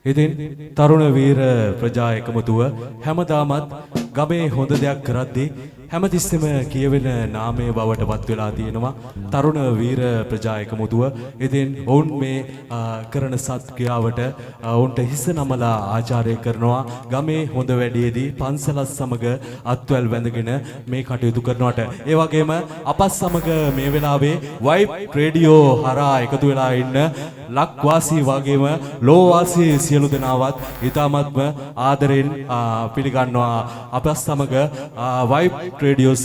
ඉතින් තරුණ වීර ප්‍රජා එකමුතුව හැමදාමත් ගමේ හොඳ දෙයක් කරද්දී හැමතිස්සෙම කියවෙන නාමය බවට පත් වෙලා තියෙනවා තරුණ වීර ප්‍රජා එකමුතුව. ඉතින් ඔවුන් මේ කරන සත් ක්‍රියාවට ඔවුන්ට හිස නමලා ආචාරය කරනවා ගමේ හොඳ වැඩේදී පන්සලත් සමග අත්වැල් වැඳගෙන මේ කටයුතු කරනවට. ඒ වගේම අපත් සමග මේ වෙලාවේ වයිබ් රේඩියෝ හරහා එකතු වෙලා ඉන්න ලක්වාසී වගේම ලෝවාසී සියලු දෙනාවත් ඉතාමත්ම ආදරෙන් පිළිගන්නවා අපත් සමග වයිබ් රේඩියෝස්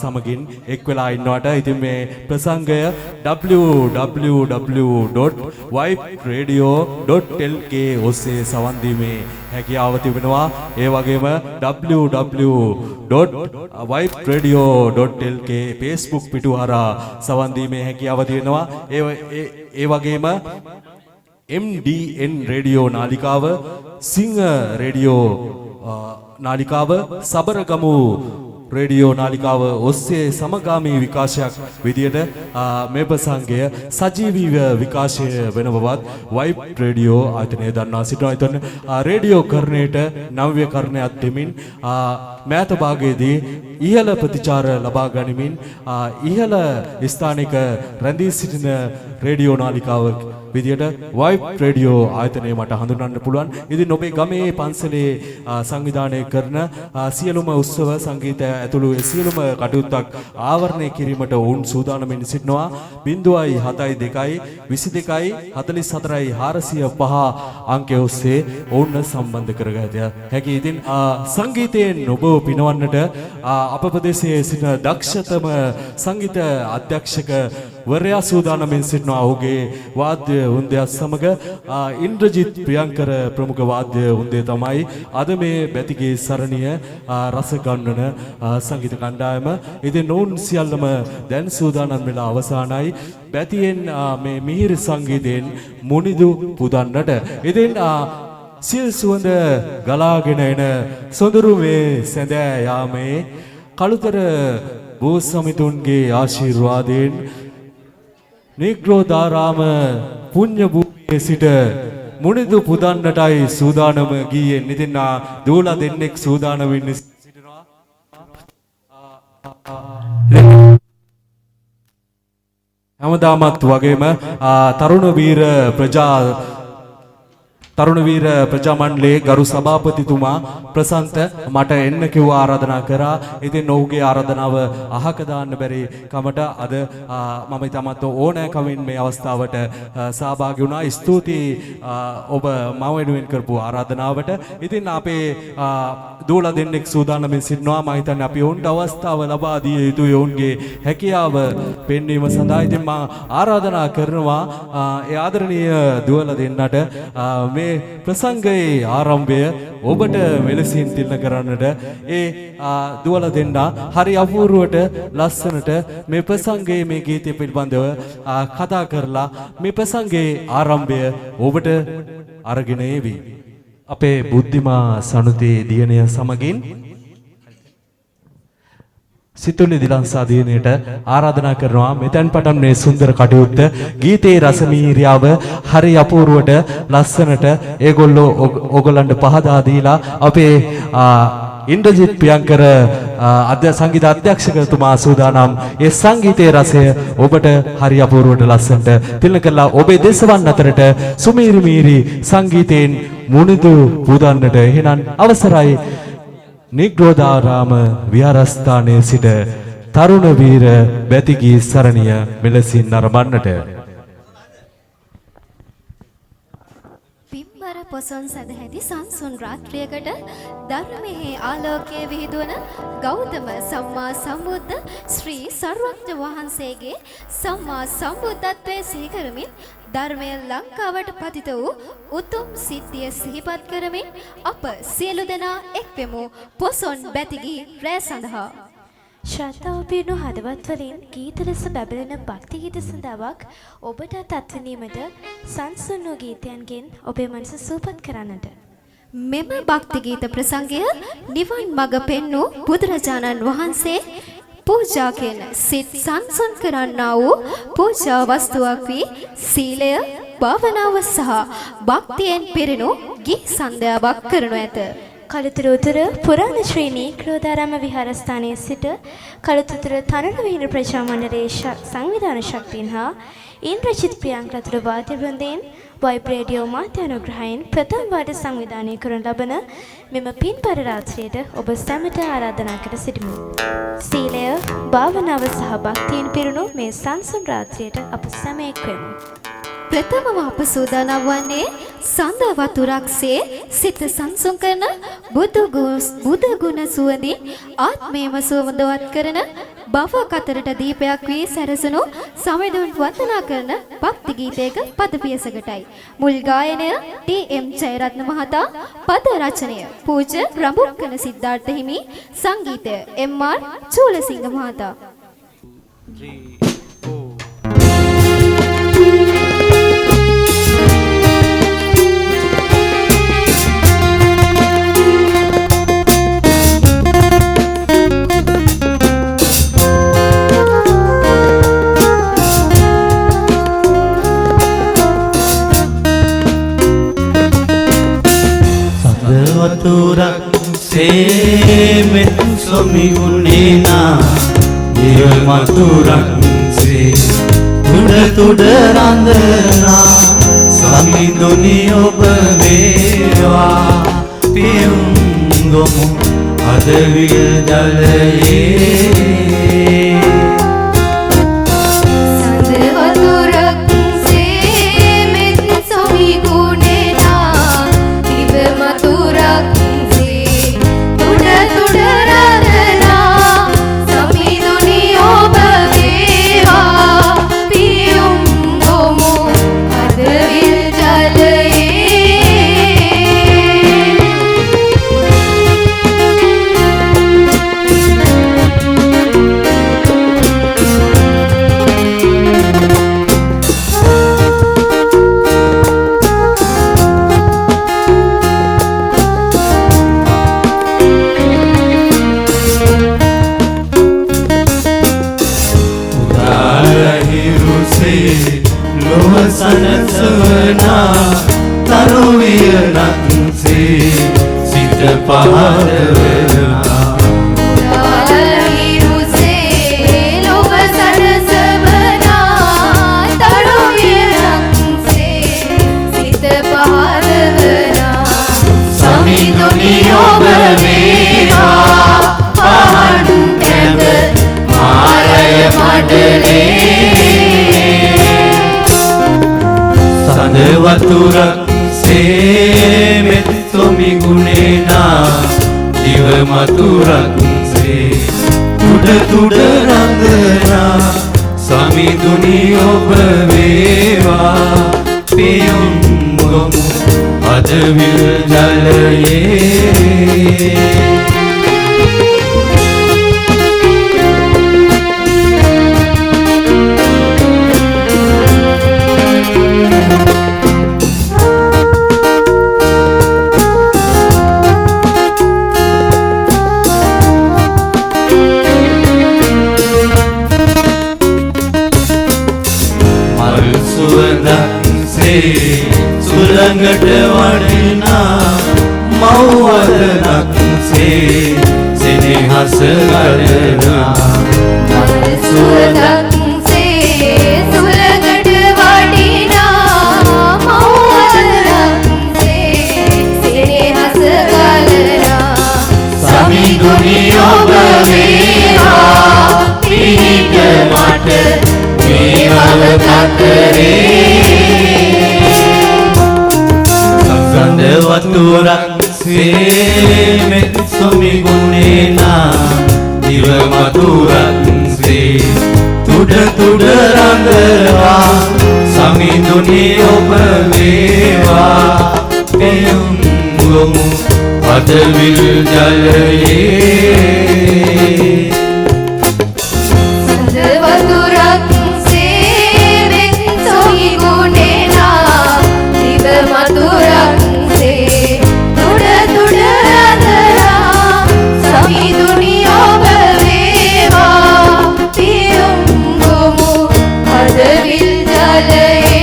සමගින් එක් වෙලා ඉන්නවට. ඉතින් මේ ප්‍රසංගය www.viberadio.lk ඔස්සේ සවන් දීමේ හැකියාව තිබෙනවා. ඒ වගේම www.viberadio.lk Facebook පිටුව හරහා සවන් දීමේ හැකියාව තියෙනවා. ඒ වගේම MDN රේඩියෝ නාලිකාව, සිංහ රේඩියෝ නාලිකාව, සබරගමු රේඩියෝ නාලිකාව ඔස්සේ සමගාමී විකාශයක් විදියට මේ ප්‍රසංගය සජීවීව විකාශය වෙන බවත් වයිබ් රේඩියෝ ආයතනය දන්වා සිටිනවා. ඉතින් රේඩියෝ කරණයට නව්‍යකරණයක් දෙමින් මෑත භාගයේදී ඉහළ ප්‍රතිචාර ලබා ගනිමින් ඉහළ ස්ථානික රැඳී සිටින රේඩියෝ නාලිකාව විදියට වයිබ් රේඩියෝ ආයතනය මට හඳුන්වන්න පුළුවන්. ඉතින් ඔබේ ගමේ පන්සලේ සංවිධානය කරන සියලුම උත්සව සංගීතය ඇතුළු සියලුම කටයුත්තක් ආවරණය කිරීමට ඔවුන් සූදානම්ින් සිටිනවා. 072 22 44 405 අංකය ඔස්සේ ඔවුන් සම්බන්ධ කරගත හැකි. ඉතින් සංගීතයෙන් ඔබ පිනවන්නට අප ප්‍රදේශයේ සිටින දක්ෂතම සංගීත අධ්‍යක්ෂක වරයා සූදානම්ින් සිටිනවා. ඔහුගේ වාද්‍ය උන්දයත් සමග ඉන්ද්‍රජිත් ප්‍රියංකර ප්‍රමුඛ වාද්‍ය උන්දේ තමයි අද මේ බැතිගේ සරණිය රස ගන්නන සංගීත කණ්ඩායම. ඉතින් ඔවුන් සියල්ලම දැන් සූදානම් වෙලා අවසానයි බැතියෙන් මේ මිහිරි සංගීතයෙන් මුනිදු පුදන්නට. ඉතින් සිල් සුවඳ ගලාගෙන එන සොඳුරු මේ සැඳෑ යාමේ කළුතර බෝසමිතුන්ගේ ආශිර්වාදයෙන් නිග්‍රෝධාරාම පුණ්‍ය භූමියේ සිට මුනිදු පුදන්නටයි සූදානම ගියේ. ඉතින් දූලා දෙන්නෙක් සූදානම් වෙන්න සිටිනවා. හැමදාමත් වගේම තරුණ වීර ප්‍රජා මණ්ඩලයේ ගරු සභාපතිතුමා ප්‍රසන්ත මට එන්න කිව්ව ආරාධනා කරා. ඉතින් ඔහුගේ ආරාධනාව අහක දාන්න බැරි කමට අද මම ඉතාමත් ඕනෑකමින් මේ අවස්ථාවට සහභාගී වුණා. ස්තුතියි ඔබ මම වෙනුවෙන් කරපු ආරාධනාවට. ඉතින් අපේ දූලා දෙන්නෙක් සූදානම්ින් සිටිනවා. මම හිතන්නේ අපි ඔවුන්ට අවස්ථාව ලබා දිය යුතුයි ඔවුන්ගේ හැකියාව පෙන්වීම සඳහා. ඉතින් මම ආරාධනා කරනවා ඒ ආදරණීය දූලා දෙන්නට මේ ප්‍රසංගයේ ආරම්භය ඔබට මෙලෙසින් තිලන කරන්නට ඒ දුවලා දෙන්නා හරි අපූර්වට ලස්සනට මේ ප්‍රසංගයේ මේ ගීතය පිළිබඳව කතා කරලා මේ ප්‍රසංගයේ ආරම්භය ඔබට අරගෙන එවි. අපේ බුද්ධිමා සනුතේ දියණිය සමගින් සිතුල්ලි දිලංසා දිනේට ආරාධනා කරනවා මෙතෙන් පටන් මේ සුන්දර කටයුත්ත ගීතේ රසමීරියාව හරි අපූර්වට ලස්සනට ඒගොල්ලෝ ඕගොල්ලන්ට පහදා දීලා අපේ ඉන්ද්‍රජිත් ප්‍රියංකර සංගීත අධ්‍යක්ෂකතුමා සූදානම් ඒ සංගීතයේ රසය ඔබට හරි අපූර්වට ලස්සනට තිලන කරලා ඔබේ දේශවන් අතරට සුමීරි මීරි සංගීතයෙන් මුනිදු පුදන්නට එහෙනම් අවසරයි. නිග්‍රෝධාරාම විහාරස්ථානයේ සිට තරුණ වීර බැතිගී සරණිය මෙලෙසින් නරඹන්නට. පිම්බර පොසොන් සදහැති සංසුන් රාත්‍රියකට ධර්මයේ ආලෝකයේ විහිදුවන ගෞතම සම්මා සම්බුද්ධ ශ්‍රී සර්වඥ වහන්සේගේ සම්මා සම්බුද්ධත්වයේ සිහි කරමින් ධර්මය ලංකාවට පතිත වූ උතුම් සිද්ධිය සිහිපත් කරමින් අප සියලු දෙනා එක් වෙමු පොසොන් බැතිගී රැ සඳහා. ශ්‍රද්ධාව පිරුණු හදවත් වලින් ගීත ලෙස බැබලෙන භක්ති ගීත සඳහාවක් ඔබට අත්විඳීමට සංසුන් වූ ගීතයන්ගෙන් ඔබේ මනස සූපත් කරන්නට. මෙම භක්ති ගීත ප්‍රසංගය නිවන් මඟ පෙන්වූ බුදුරජාණන් වහන්සේ පූජා කියන සිත් සංසුන් කරන්නා වූ පූජා වස්තුවක් වී සීලය, භාවනාව සහ භක්තියෙන් පිරුණු ගී සන්ධ්‍යාවක් කරනු ඇත. කළුතර පුරාණ ශ්‍රී නීක්‍රෝධාරාම විහාරස්ථානයේ සිට කළුතර තනරවීර ප්‍රජා මණ්ඩලයේ සංවිධාන ශක්තියන් හා ඉන්ද්‍රජිත් ප්‍රියංකරතුරු වාද්‍ය වෘන්දයෙන් වයිබ් රේඩියෝ මාධ්‍යානුග්‍රහයෙන් ප්‍රථම වාර සංවිධානය කරන ලබන මෙම පින්බර රාත්‍රියට ඔබ සැමට ආරාධනා කර සිටිමු. සීලය, භාවනාව සහ භක්තියෙන් පිරුණු මේ සංසුන් රාත්‍රියට අප සැම එක්වෙමු. ප්‍රථමව අප සූදානම් වන්නේ සඳ වතුරක්සේ සිත සංසුන් කරන බුදු ගුණ සුවඳින් ආත්මයම සුවඳවත් කරන භව කතරට දීපයක් වී සැරසුණු සමෙදුන් වන්දනා කරන භක්ති ගීතයක පද පියසකටයි. මුල් ගායනය ටී.එම්. ජයරත්න මහතා, පද රචනය පූජ්‍ය රඹුක්කන සිද්ධාර්ථ හිමි, සංගීතය එම්.ආර්. චූලසිංහ මහතා. Turak se met somi gunena Yema turak se tuda randana Sami duni oba vewa Piyum gomu adavil dalaye Waturak se met somi gunena diva maturak se tuda randana sami duni oba vewa piyum gomu adavil jalaye Sulangat wadina mawadanak se senehas gadana Sulangat se sulangat wadina mawadanak se senehas gadana Sami duniya bavewa pinita mata mewav kakare Waturak se met somi gunena diva maturak se tuda randava sami duni oba vewa piyum gomu adavil jalaye Waturak se met somi gunena diva maturak Adavil jalaye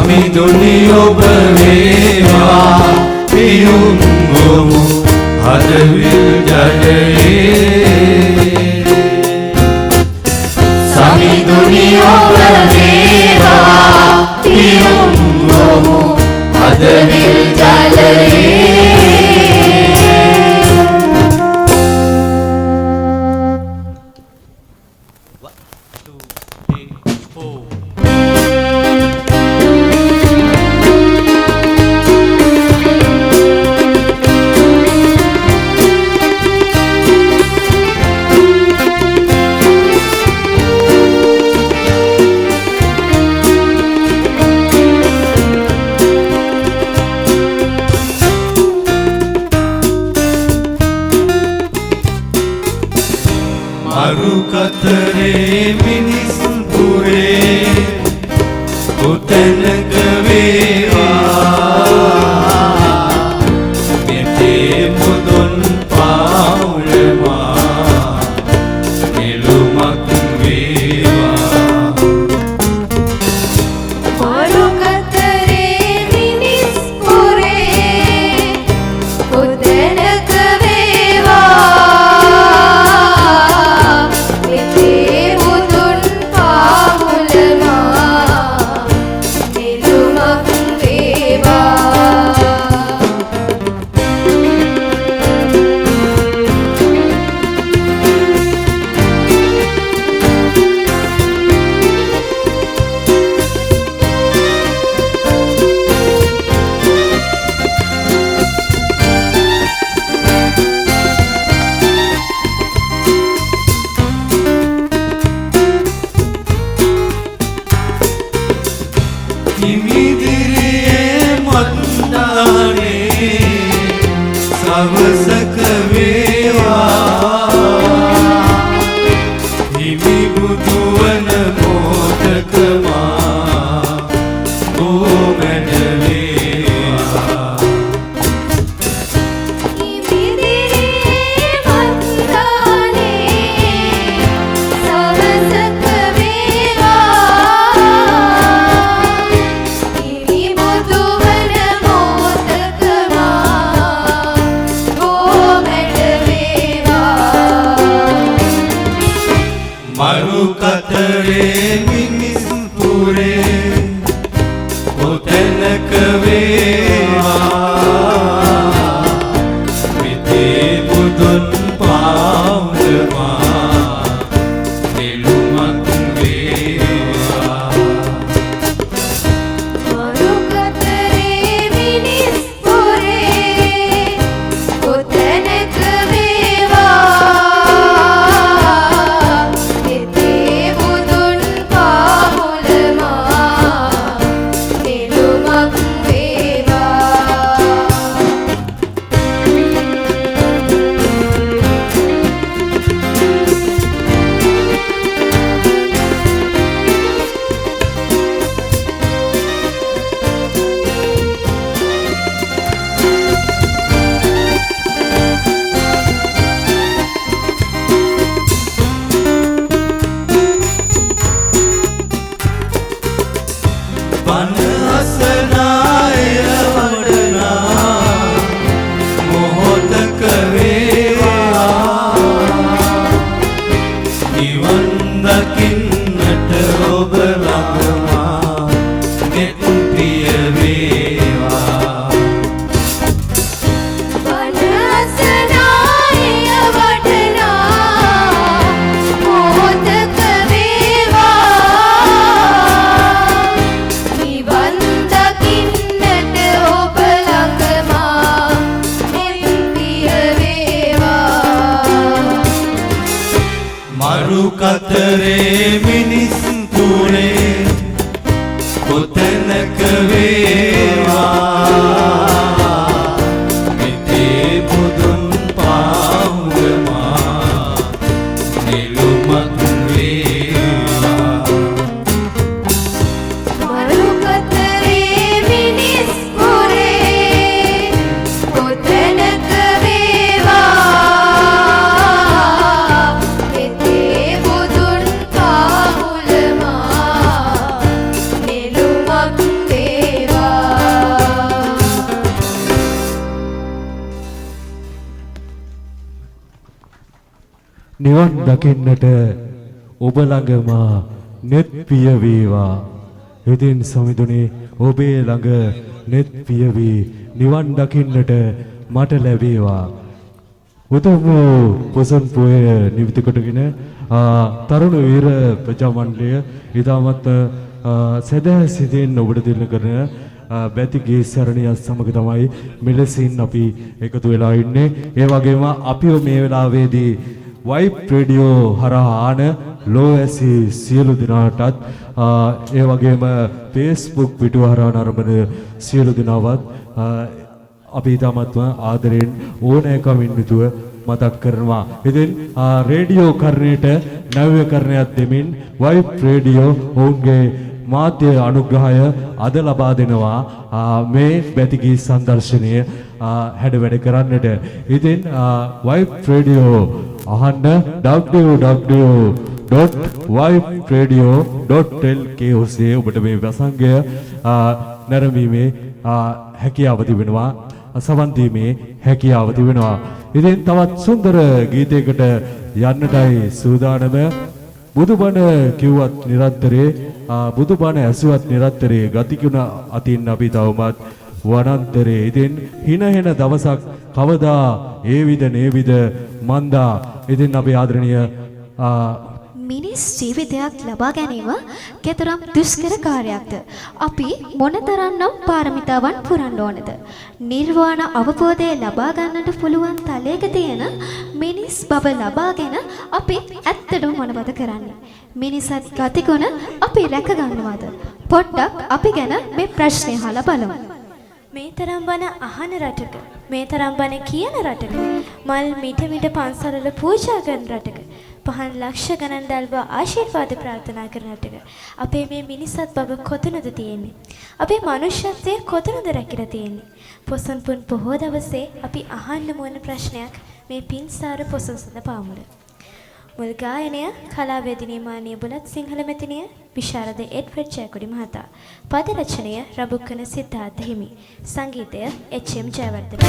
සමිඳුනි ඔබ වේවා පියුම් ගොමු හදවිල් ජලයේ සමිඳුනි ඔබ වේවා පියුම් ගොමු හදවිල් ජලයේ Te නිවන් දකින්නට ඔබ ළඟම net පිය වේවා. ඉතින් සමිඳුනේ ඔබේ ළඟ net පිය වේ නිවන් දකින්නට මට ලැබේවා. උතුම් පොසොන් පොය නිවිත කොටගෙන තරුණ වීර ප්‍රජා මණ්ඩලය ඉතාමත් සදා සිටින් ඔබට දෙන්න කරන බැතිගේ සරණිය සමග තමයි මෙලෙසින් අපි එකතු වෙලා ඉන්නේ. ඒ වගේම අපි මේ වෙලාවේදී වයිබ් රේඩියෝ හරහා ආන ලෝඇසි සියලු දෙනාටත් ඒ වගේම Facebook පිටුව හරහා නරඹන සියලු දෙනාවත් අපි තාමත්ම ආදරෙන් ඕනෑකමින් යුතුව මතක් කරනවා. ඉතින් රේඩියෝ කරණයට නවීකරණයක් දෙමින් වයිබ් රේඩියෝ ඔවුන්ගේ මාධ්‍ය අනුග්‍රහය අද ලබා දෙනවා මේ බැතිගී සංදර්ශනය හැඩ වැඩ කරන්නට. ඉතින් වයිබ් රේඩියෝ අහන්න www.vibradio.lk ඔස්සේ ඔබට මේ ප්‍රසංගය නැරඹීමේ හැකියාව තිබෙනවා. සවන් දීමේ හැකියාව තිබෙනවා. ඉතින් තවත් සුන්දර ගීතයකට යන්නටයි සූදානම. බුදුබණ කිව්වත් නිරන්තරේ බුදුබණ ඇසුවත් නිරන්තරේ ගතිකුණ අතින් අපි තවමත් වනාන්තරේ. ඉතින් හින දවසක් කවදා ඒවිද නේවිද මන්දා. ඉතින් අපි ආදරණීය මිනිස් ජීවිතයක් ලබා ගැනීම කෙතරම් දුෂ්කර කාර්යයක්ද? අපි මොනතරම්නම් පාරමිතාවන් පුරන්න ඕනද? නිර්වාණ අවබෝධය ලබා ගන්නට පුළුවන් තලයක තියෙන මිනිස් බව ලබාගෙන අපි ඇත්තටම මොනවද කරන්නේ? මිනිසත් ගතිගුණ අපි රැක ගන්නවද? පොඩ්ඩක් අපි ගැන මේ ප්‍රශ්නේ අහලා බලමු. මේ තරම් බණ අහන රටක, මේ තරම් බණ කියන රටක, මල් මිට මිට පන්සලවල පූජා කරන රටක, පහන් ලක්ෂ ගණන් දල්වා ආශිර්වාද ප්‍රාර්ථනා කරන රටක අපේ මේ මිනිසත් බව කොතනද තියෙන්නේ? අපේ මනුෂ්‍යත්වය කොතනද රැකිලා තියෙන්නේ? පොසොන් පුන් පොහෝ දවසේ අපි අහන්න මොන ප්‍රශ්නයක් මේ පින්සාර පොසොන් සඳ පාමුල. මුල් ගායනය කලාවේදිනිය මානීය බුලත් සිංහල මෙතිනිය විශාරද එඩ්වඩ් ජයකොඩි මහතා. පද රචනය රබුක්කන සිද්ධාර්ථ හිමි. සංගීතය එච්.එම්. ජයවර්ධන.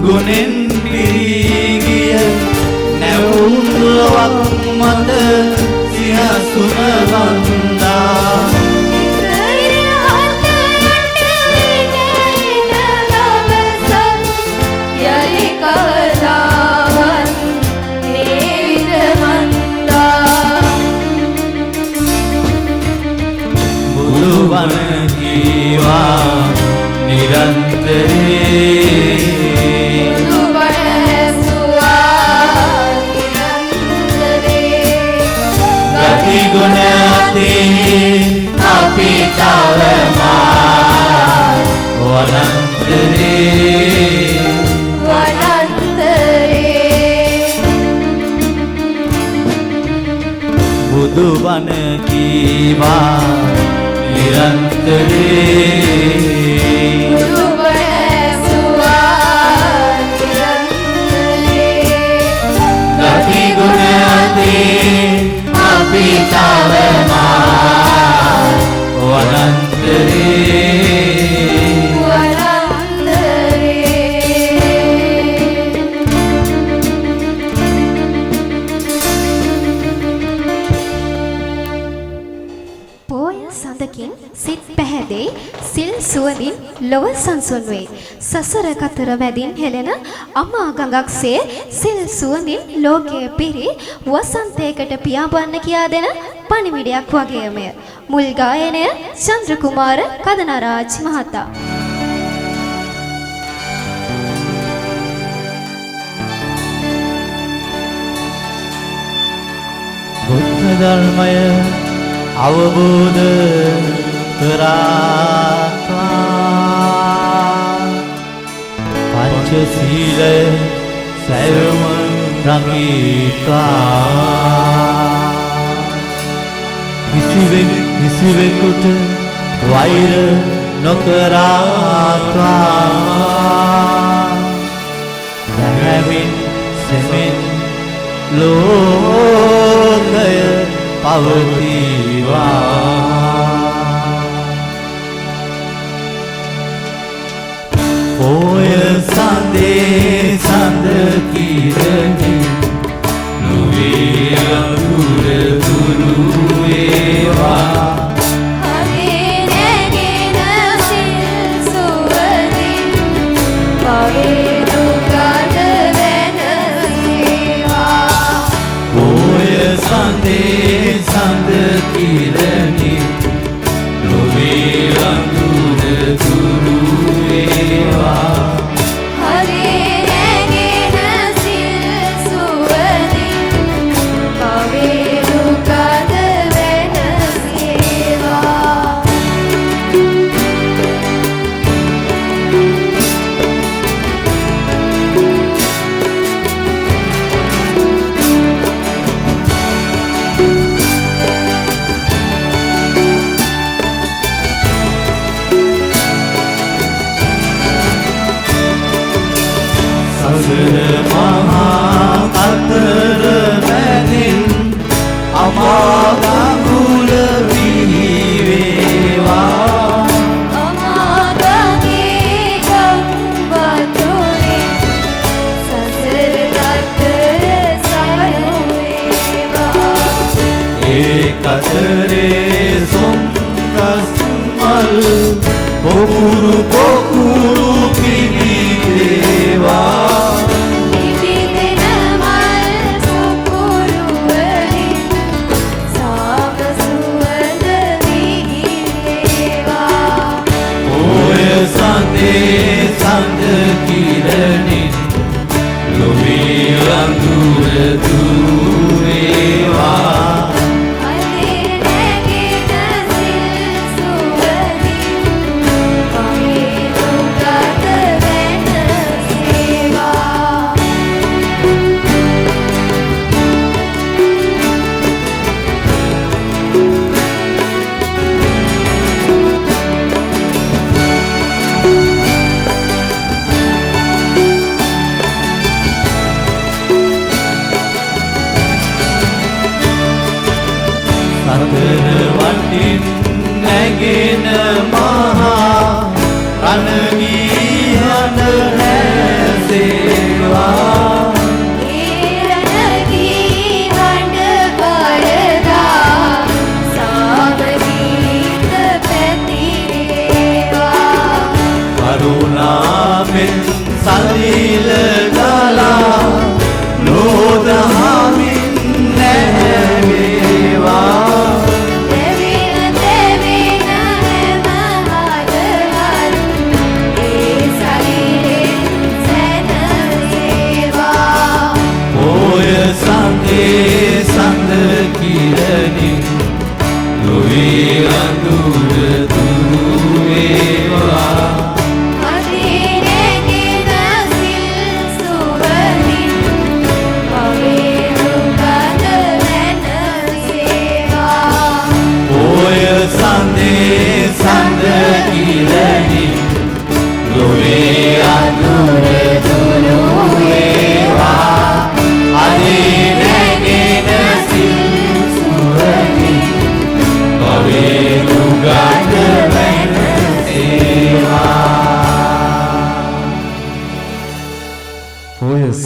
ගුණෙන් පිරී ගිය නැවුම් ලොවක් මත සිහසුන වන්දා බුදුබණ කීවා නිරන්තරේ ගුණ අතේ අපි තවමා වනන්තරේ බුදුබණ කීවා නිරන්තරේ ගති ගුණ අතේ අපි තවමා වනන්තරේ පෝය සඳකින් සිත් පැහැදේ සිල් සුවඳින් ලොව සංසුන් වේ. සසර කතර වැදින් හෙළෙන අමා ගඟක්සේ සිල් සුවඳින් ලෝකයේ පිරි වසන්තයකට පියාඹන්න කියා දෙන පණිවිඩයක් වගේමය. මුල් ගායනය චන්ද්‍රකුමාර කදනරාජ් මහතා. බුද්ධ ධර්මය අවබෝධ කරා පංචශීලය සැවම රකිත්වා කිසිවෙකුට වෛර නොකරත්වා දැහැමින් සෙමින් ලෝකය පවතිවා පෝය සඳේ සඳ කිරණි නුවේ අඳුර දුරු වේවා සඳේ සඳ කිරණි ලොවේ අඳුර දුරු වේවා හරේ නැගෙන සිල් සුවඳින් පවේ දුකද වෙනසේවා මහා අතර මැදින් අමාගඟුල විහිවේවා අමාගඟේ ගම්වතුරේ සසර ගතර සරුවේවා ඒ කතරේ සොම්රස් මල් පොකුරු පිහිවේවා සඳේ සඳ කිරණින් ලොවේ අඳුර දුරු වේවා හරේ නැගෙන සිල් සුවඳින් පවේ දුකද වෙනසේවා වටින් නැගෙන මහා රණගී හඬ හැසේවා ඒ රණගී හඬ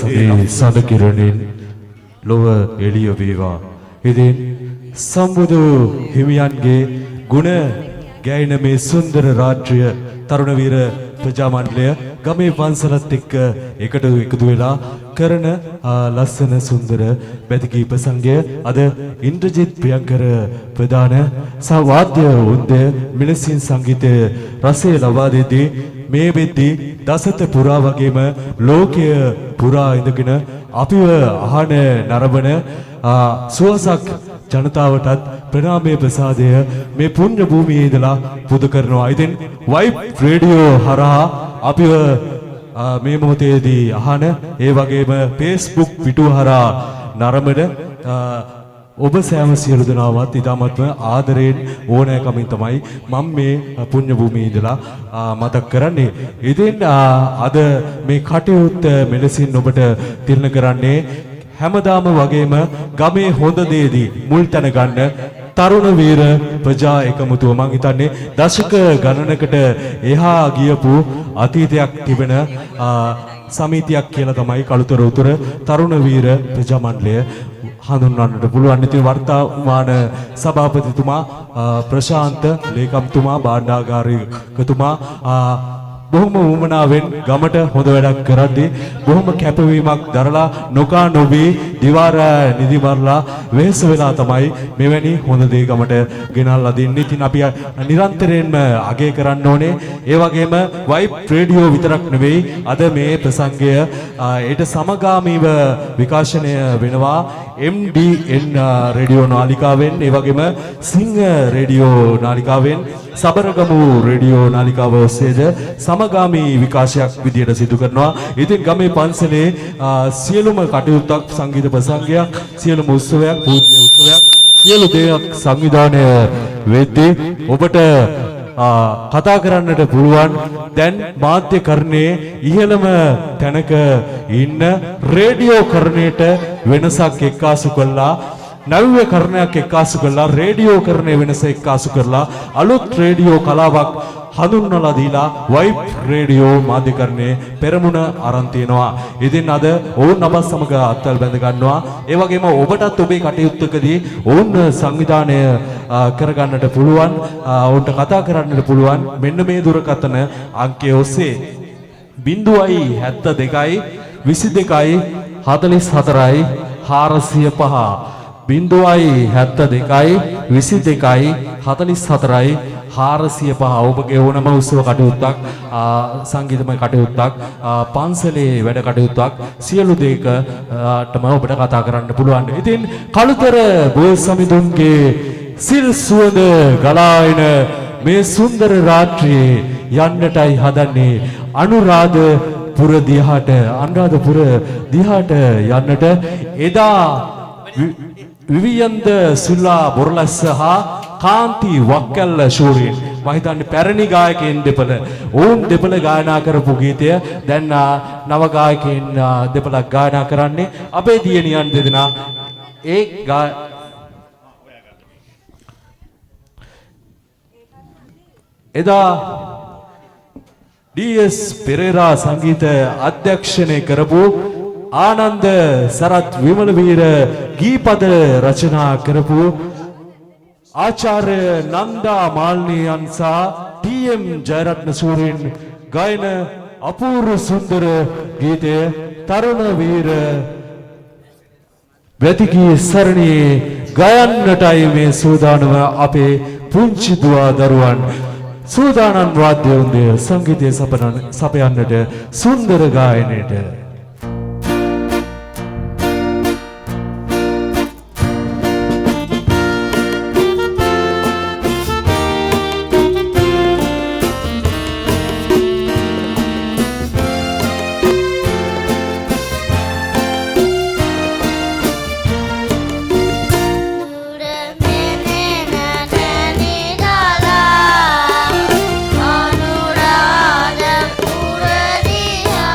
සගේ සඳ කිරණින් ලොව එළිය වේවා. ඉතින් සම්බුදු හිමියන්ගේ ගුණ ගැයෙන මේ සුන්දර රාත්‍රිය තරුණ වීර ප්‍රජා මණ්ඩලය ගමේ පන්සලත් එක්ක එකතු වෙලා කරන ලස්සන සුන්දර බැතිකී ප්‍රසංගය අද ඉන්ද්‍රජිත් ප්‍රියංකර ප්‍රධාන වාද්‍ය වෘන්දය මිලසින් සංගීතය රසය ලබා දෙදී මේ වෙද්දී දසත පුරා වගේම ලෝකය පුරා ඉඳගෙන අපිව අහන නරඹන සුවසක් ජනතාවටත් ප්‍රණාමයේ ප්‍රසාදය මේ පුණ්‍ය භූමියේ ඉඳලා පුද කරනවා. ඉතින් වයිබ් රේඩියෝ හරහා අපිව මේ මොහොතේදී අහන ඒ වගේම Facebook පිටුව හරහා නරඹන ඔබ සෑම සියලු දෙනාවත් ඉතාමත්ම ආදරයෙන් ඕනෑකමින් තමයි මම මේ පුණ්‍ය භූමියේ ඉඳලා මතක් කරන්නේ. ඉතින් අද මේ කටයුත්ත මෙලෙසින් ඔබට තිරණ කරන්නේ හැමදාම වගේම ගමේ හොඳ දේදී මුල් තැන ගන්න තරුණ වීර ප්‍රජා එකමුතුව මං හිතන්නේ දශක ගණනකට එහා ගියපු අතීතයක් තිබෙන සමිතියක් කියලා තමයි කළුතර උතුර තරුණ වීර ප්‍රජා මණ්ඩලය හඳුන්වන්නට පුළුවන්. ඉතින් වර්තමාන සභාපතිතුමා ප්‍රශාන්ත ලේකම්තුමා භාණ්ඩාගාරිකතුමා බොහොම වුමනාවෙන් ගමට හොඳ වැඩක් කරද්දී බොහොම කැපවීමක් දරලා නොකා නොබී දිවාර නිදි මරලා වෙහෙස වෙලා තමයි මෙවැනි හොඳ දේ ගමට ගෙනල්ලා දෙන්නේ. ඉතින් අපි නිරන්තරයෙන්ම අගය කරන්න ඕනේ. ඒ වගේම වයිබ් රේඩියෝ විතරක් නෙවෙයි අද මේ ප්‍රසංගය ඒට සමගාමීව විකාශනය වෙනවා MDN රේඩියෝ නාලිකාවෙන්, ඒ වගේම සිංහ රේඩියෝ නාලිකාවෙන්, සබරගමු රේඩියෝ නාලිකාව ඔස්සේද සමගාමී විකාශයක් විදියට සිදු කරනවා. ඉතින් ගමේ පන්සලේ සියලුම කටයුත්තක් සංගීත ප්‍රසංගයක් සියලුම උත්සවයක් පූජ්‍ය උත්සවයක් සියලු දේක් සංවිධානය වෙද්දී ඔබට කතා කරන්නට පුළුවන් දැන් මාධ්‍ය කරණයේ ඉහළම තැනක ඉන්න රේඩියෝ කරණයට වෙනසක් එක්කාසු කළා, නව්‍ය කරණයක් එක්කාසු කළා, රේඩියෝ කරණයේ වෙනස එක්කාසු කරලා අලුත් රේඩියෝ කලාවක් හඳුන්වලා දීලා වයිබ් රේඩියෝ මාධ්‍යකරණයේ පෙරමුණ ආරම්භ තියෙනවා. ඉතින් අද ඔවුන් අප සමග අත්වල බැඳ ගන්නවා. ඒ වගේම ඔබටත් ඔබේ කටයුත්තකදී ඔවුන් සංවිධානය කරගන්නට පුළුවන්, ඔවුන්ට කතා කරන්නට පුළුවන් මෙන්න මේ දුරකථන අංකය ඔස්සේ 0.72 22 44 405 0.72 22 44 405 ඔබගේ ඕනම උත්සව කටයුත්තක් සංගීතමය කටයුත්තක් පන්සලේ වැඩ කටයුත්තක් සියලු දේකටම ඔබට කතා කරන්න පුළුවන්. ඉතින් කළුතර බෝල් සමිඳුන්ගේ සිල් සුවඳ ගලායන මේ සුන්දර රාත්‍රියේ යන්නටයි හදන්නේ අනුරාධපුර දිහාට යන්නට එදා විවියන්ද සුල්ලා බොරලස්ස හා කාන්ති වක්කල්ල ශූරීන් මම හිතන්නේ පැරණි ගායකයන් දෙපළ ඕන් දෙපළ ගායනා කරපු ගීතය දැන් නව ගායකයන් දෙපළක් ගායනා කරන්නේ අපේ දියණියන් දෙදෙනා එදා DS පෙරේරා සංගීත අධ්‍යක්ෂණය කරපු ආනන්ද සරත් විමලවීර ගීපද රචනා කරපු ආචාර්ය නන්දා මාල්නියන් සහ TM ජයරත්න සූරීන් ගායන අපූර්ව සුන්දර ගීතය තරුණ වීර වැතිකී සරණියේ ගයන්නටයි මේ සූදානම අපේ පුංචි දුවා දරුවන්. සූදානම් වාද්‍ය වෘන්දය සංගීතය සපයන්නට සුන්දර ගායනයට Anuradhapura diha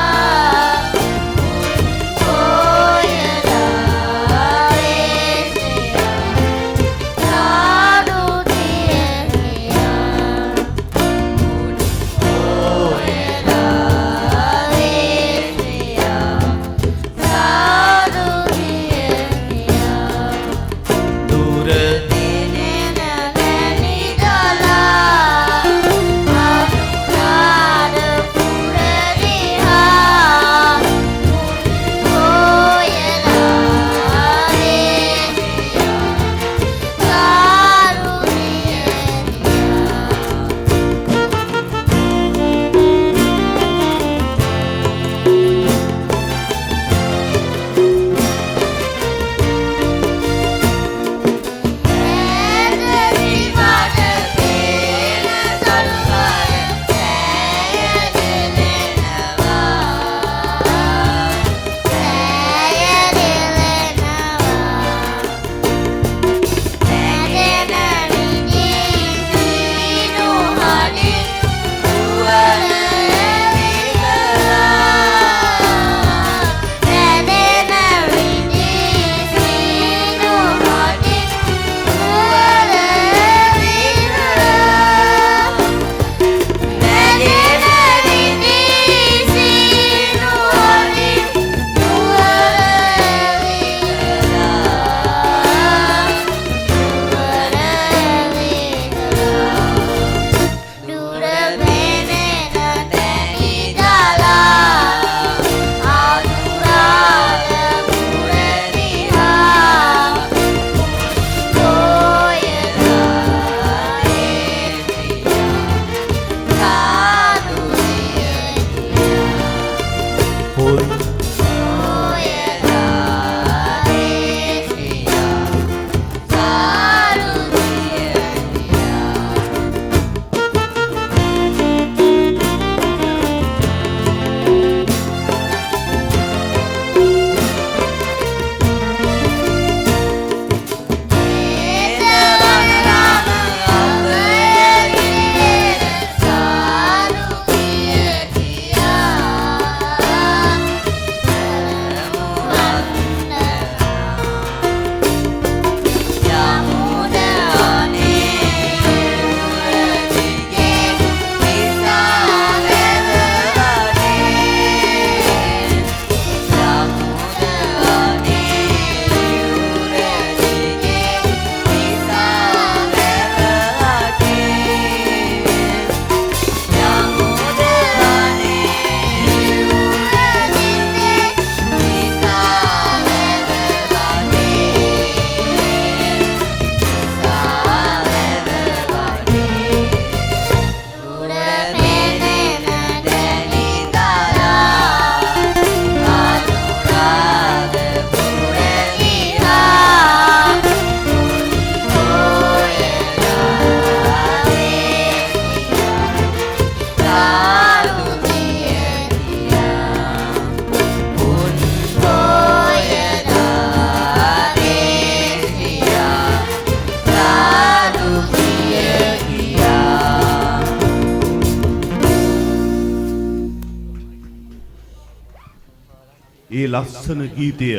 ඒ ලස්සන ගීතය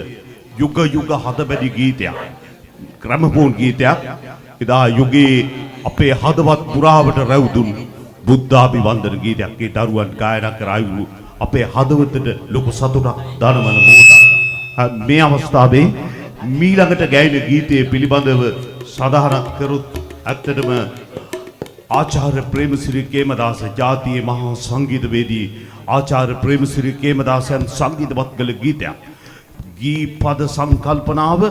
යුග යුග හදබැදි ගීතයක්. ග්‍රැමෆෝන් ගීතයක්. එදා යුගයේ අපේ හදවත් පුරාවට රැවුදුන් බුද්ධාභිවන්දන ගීතයක්. ඒ දරුවන් ගායනා කර ආයු අපේ හදවතට ලොකු සතුටක් දනවන මොහොතක්. මේ අවස්ථාවේ මීළඟට ගැයෙන ගීතයේ පිළිබඳව සඳහන් කරොත් ඇත්තටම ආචාර්ය ප්‍රේමසිරි කේමදාස ජාතියේ මහා සංගීතවේදී ආචාර්ය ප්‍රේමසිරි කේමදාසයන් සංගීතවත් කළ ගීතයක්. ගී පද සංකල්පනාව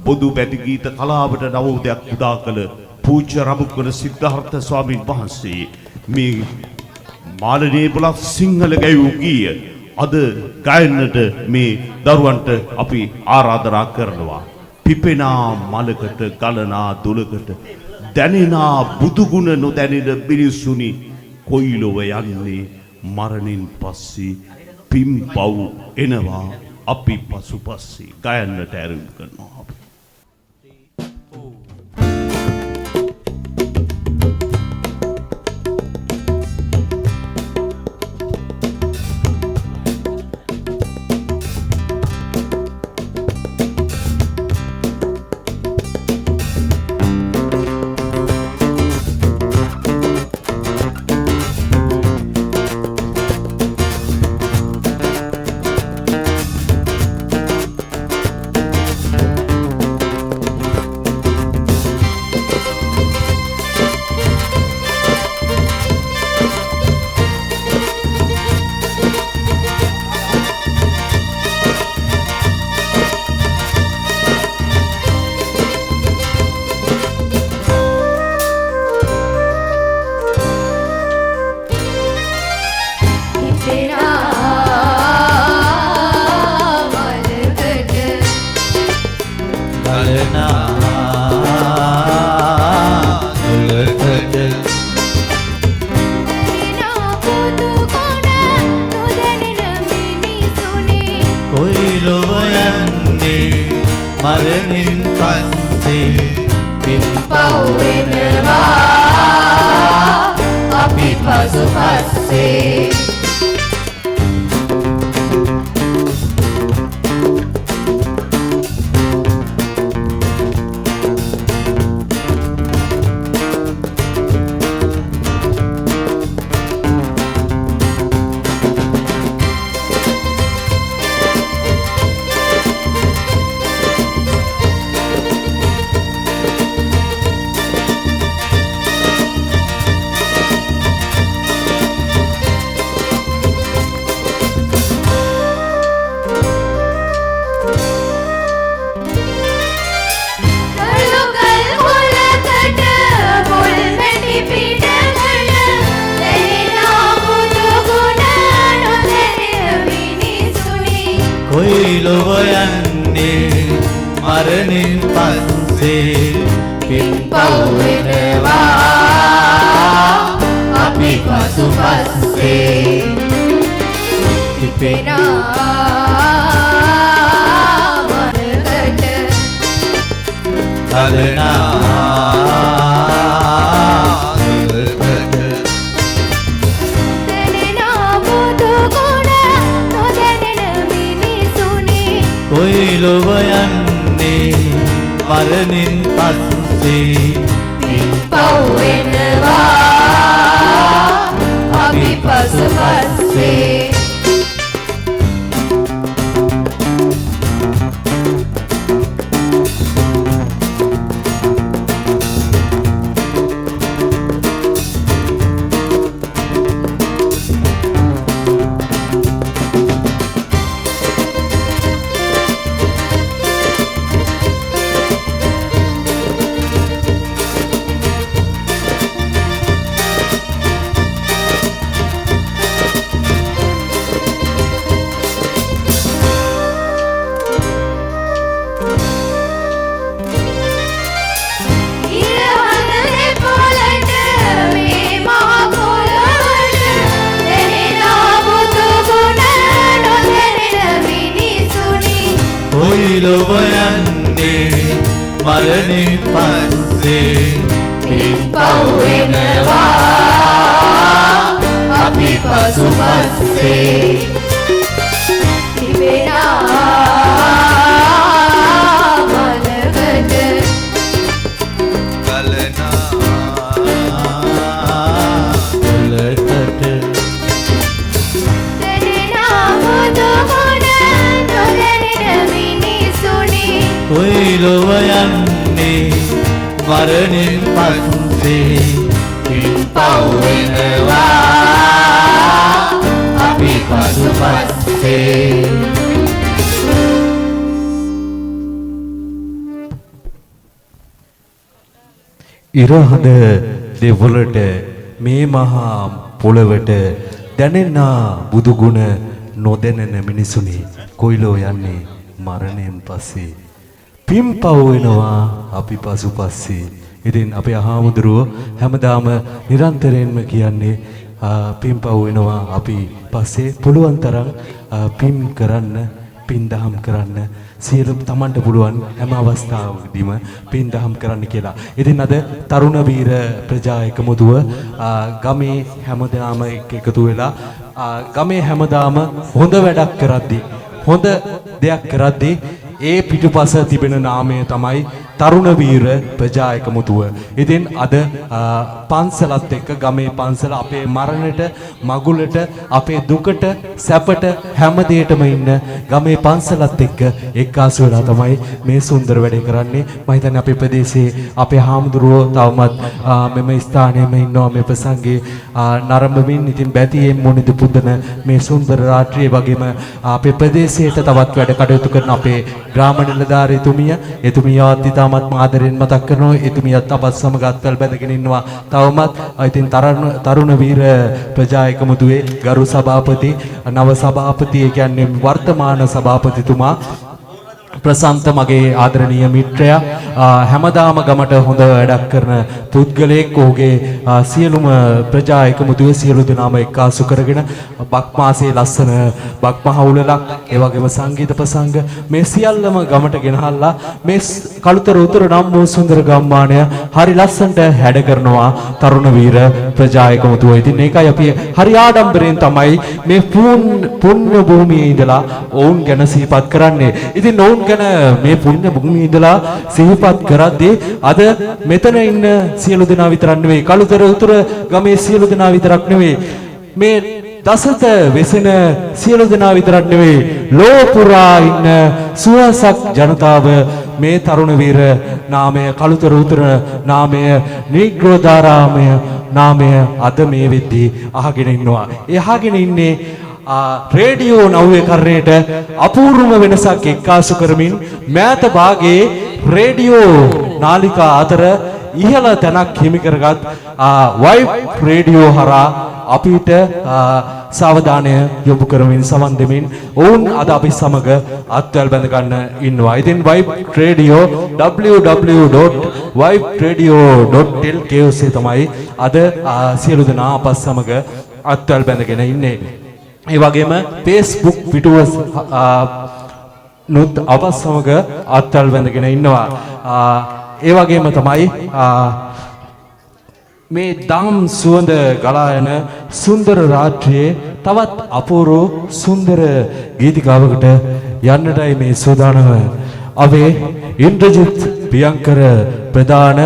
පොදු බැති ගීත කලාවට නවෝදයක් උදා කළ පූජ්‍ය රඹුකර සිද්ධාර්ථ ස්වාමීන් වහන්සේ මේ මාළනේ බුලත් සිංහල ගැයූ ගීය අද ගයන්නට මේ දරුවන්ට අපි ආරාධනා කරනවා. පිපෙනා මලකට ගලනා දුලකට දැනෙනා බුදුගුණ නොදැනෙන මිනිසුනි කොයිලොව යන්නේ මරණින් පස්සේ පින් පව් එනවා අපි පසුපස්සේ ගයන්නට ඇරයුම් කරනවා. මරණින් පස්සේ පින්පව් වෙනවා අපි පසුපස්සේ මරණින් පස්සේ පින්පව් වෙනවා අපි පසුපස්සේ පිපෙනා මරකට කලනා කොයිලොව යන්නේ මරණින් පස්සේ පින්පව් වෙනවා අපි පසුපස්සේ කොයිලොව යන්නේ මරණින් පස්සේ පින්පව් වෙනවා අපි පසුපස්සේ පිපෙනා කොයි ලොව යන්නේ මරණින් පස්සේ පින්පව් වෙනවා අපි පසුපස්සේ ඉරහඳ දෙවොලට මේ මහා පොළවට දැනෙනා බුදුගුණ නොදැනෙන මිනිසුනි කොයිලෝ යන්නේ මරණයෙන් පස්සේ පින්පව් වෙනවා අපි පසුපස්සේ. ඉතින් අපේ අහාමුදුරුව හැමදාම නිරන්තරයෙන්ම කියන්නේ පින්පව් වෙනවා අපි පස්සේ පුළුවන් තරම් පින් කරන්න පින් දහම් කරන්න සියලු තමන්ට පුළුවන් හැම අවස්ථාවකදීම පින් දහම් කරන්න කියලා. ඉතින් අද තරුණ වීර ප්‍රජා එකමුතුව ගමේ හැමදෙනාම එකතු වෙලා ගමේ හැමදාම හොඳ වැඩක් කරද්දී හොඳ දෙයක් කරද්දී ඒ පිටුපස තිබෙන නාමය තමයි තරුණ වීර ප්‍රජා එකමුතුව. ඉතින් අද පන්සලත් එක්ක ගමේ පන්සල අපේ මරණයට මගුලට අපේ දුකට සැපට හැම දෙයකම ඉන්න ගමේ පන්සලත් එක්ක එක්කාසු වෙලා තමයි මේ සුන්දර වැඩේ කරන්නේ. මම හිතන්නේ අපේ ප්‍රදේශයේ අපේ හාමුදුරුවෝ තවමත් මෙම ස්ථානයේම ඉන්නවා මේ ප්‍රසංගේ නරඹමින්. ඉතින් බැතියෙන් මොනිද පුදන මේ සුන්දර රාත්‍රියේ වගේම අපේ ප්‍රදේශයට තවත් වැඩ කටයුතු කරන අපේ ග්‍රාම නිලධාරීතුමිය එතුමියවත් ඉතාමත් ආදරෙන් මතක් කරනවා. එතුමියත් අපත් සමග අත්වල බැඳගෙන ඉන්නවා තවමත්. ඉතින් තරුණ වීර ප්‍රජා එකමුතුවේ ගරු සභාපති නව සභාපති ඒ කියන්නේ වර්තමාන සභාපතිතුමා ප්‍රසන්ත මගේ ආදරණීය මිත්‍රයා හැමදාම ගමට හොඳ වැඩක් කරන පුද්ගලයෙක්. ඔහුගේ සියලුම ප්‍රජා එකමුතුවේ සියලු දෙනාම එක්කාසු කරගෙන බක් මාසයේ ලස්සන බක් මහවුලක් ඒ වගේම සංගීත ප්‍රසංග මේ සියල්ලම ගමට ගෙනහල්ලා මේ කළුතර උතුර නම් වූ සුන්දර ගම්මානය හරි ලස්සනට හැඩ කරනවා තරුණ වීර ප්‍රජා එකමුතුව. ඉතින් ඒකයි අපි හරි ආඩම්බරයෙන් තමයි මේ පුණ්‍ය භූමියේ ඉඳලා ඔවුන් ගැන සිහිපත් කරන්නේ. ඉතින් ඔවුන් ගැන මේ පුණ්‍ය භූමියේ ඉඳලා සිහිපත් කරද්දී අද මෙතන ඉන්න සියලු දෙනා විතරක් නෙවෙයි කළුතර උතුර ගමේ සියලු දෙනා විතරක් නෙවෙයි මේ දසත වෙසෙන සියලු දෙනා විතරක් නෙවෙයි ලෝ පුරා ඉන්න සුවසක් ජනතාව මේ තරුණ වීර නාමය කළුතර උතුර නාමය නිග්‍රෝධාරාමය නාමය අද මේ වෙද්දී අහගෙන ඉන්නවා. ඒ අහගෙන ඉන්නේ රේඩියෝ නව්වේ කරණයට අපූර්ව වෙනසක් එක්කාසු කරමින් මෑත භාගයේ රේඩියෝ නාලිකා අතර ඉහළ තැනක් හිමි කරගත් වයිබ් රේඩියෝ හරහා අපිට සාවධානය යොමු කරමින් සමන් දෙමින් ඔවුන් අද අපි සමග අත්වැල් බැඳ ගන්න ඉන්නවා. ඉතින් වයිබ් රේඩියෝ www.vibradio.lk ඔස්සේ තමයි අද සියලු දෙනා අප සමග අත්වැල් බැඳගෙන ඉන්නේ. ඒ වගේම Facebook පිටුව නුත් අප සමග අත්වැල් බැඳගෙන ඉන්නවා. ඒ වගේම තමයි මේ දම් සුවඳ ගලා යන සුන්දර රාත්‍රියේ තවත් අපූර්ව සුන්දර ගීතිකාවකට යන්නටයි මේ සූදානම. අපේ ඉන්ද්‍රජිත් ප්‍රියංකර ප්‍රධාන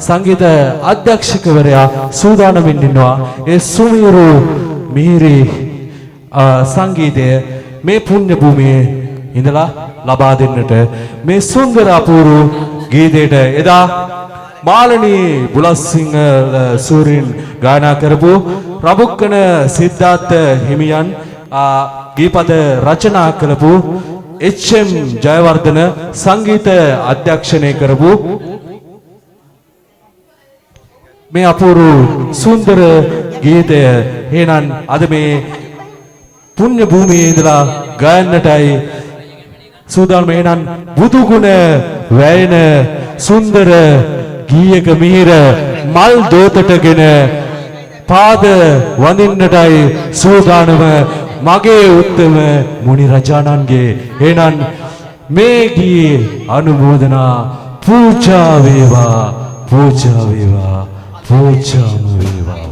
සංගීත අධ්‍යක්ෂකවරයා සූදානමින් ඉන්නවා. ඒ සුමිරු මිහිරි සංගීතය මේ පුණ්‍ය භූමියේ ඉඳලා ලබා දෙන්නට මේ සුන්දර අපූර්ව ගීතයට එදා මාළනී බුලත්සිංහ සූරින් ගායනා කරපු රබුක්කන සිද්ධාර්ථ හිමියන් ගීපද රචනා කළපු එච්.එම්. ජයවර්ධන සංගීත අධ්‍යක්ෂණය කරපු මේ අපූර්ව සුන්දර ගීතය එහෙනම් අද මේ පුණ්‍ය භූමියේ ඉඳලා ගායන්නටයි සූදානම්. එහෙනම් බුදු ගුණ වැයෙන සුන්දර ගීයක මිහිර මල් දෝතටගෙන පාද වඳින්නටයි සූදානම මගේ උත්තම මුනි රජාණන්ගේ. එහෙනම් මේ ගීයේ අනුමෝදනා පූජා වේවා පූජා වේවා පූජාම වේවා.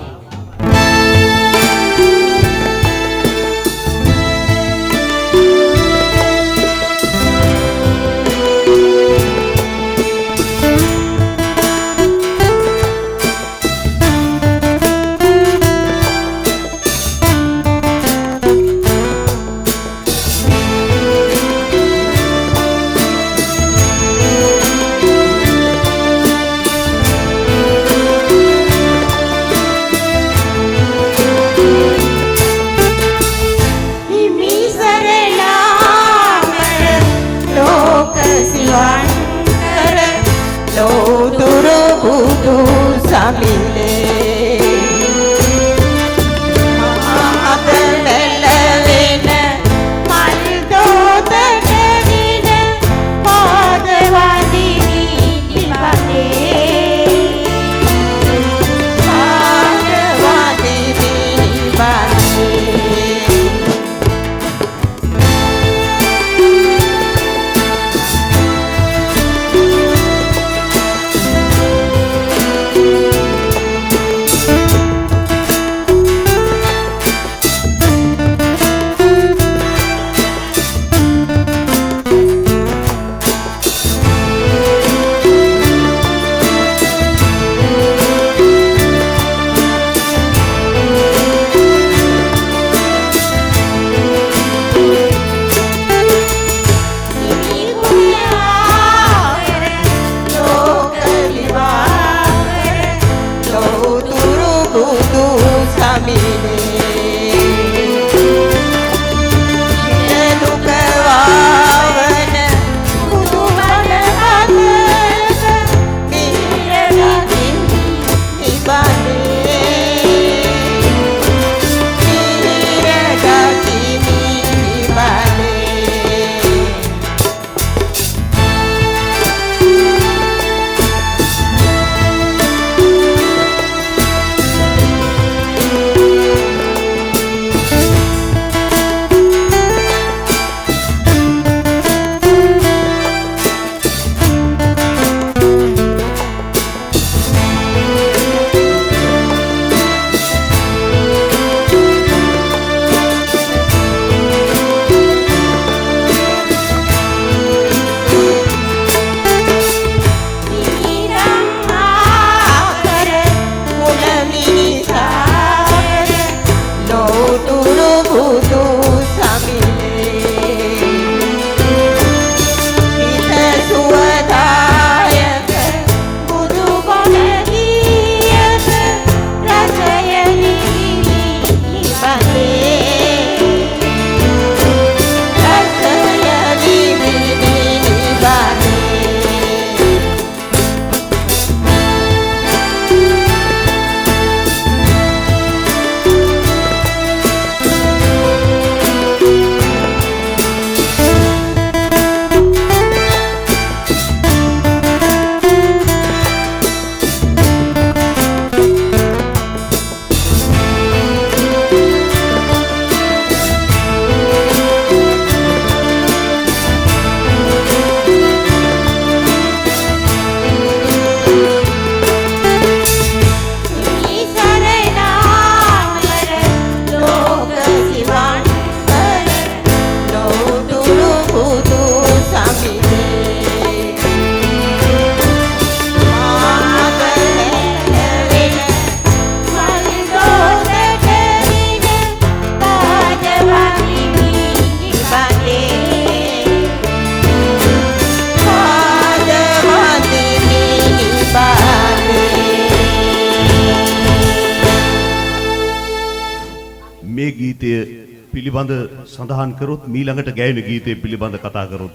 පිළිබඳ සඳහන් කරොත් මීළඟට ගැයෙන ගීතය පිළිබඳ කතා කරොත්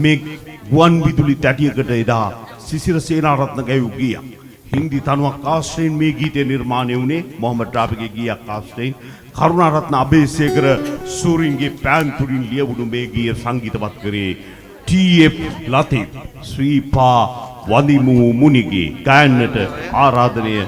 මේ ගුවන් විදුලි තැටියකට එදා සිසිර සේනාරත්න ගැයූ ගීයක්. හින්දි තනුවක් ආශ්‍රයෙන් මේ ගීතය නිර්මාණය වුණේ මොහමඩ් රාෆිගේ ගීයක් ආශ්‍රයෙන්. කරුණාරත්න අබේසේකර සූරින්ගේ පෑන්තුරින් ලියවුණු මේ ගීය සංගීතවත් කරේ ටී.එෆ්. ලතීෆ්. ශ්‍රීපා වඳිමු මුනිගේ ගායනට ආරාධනය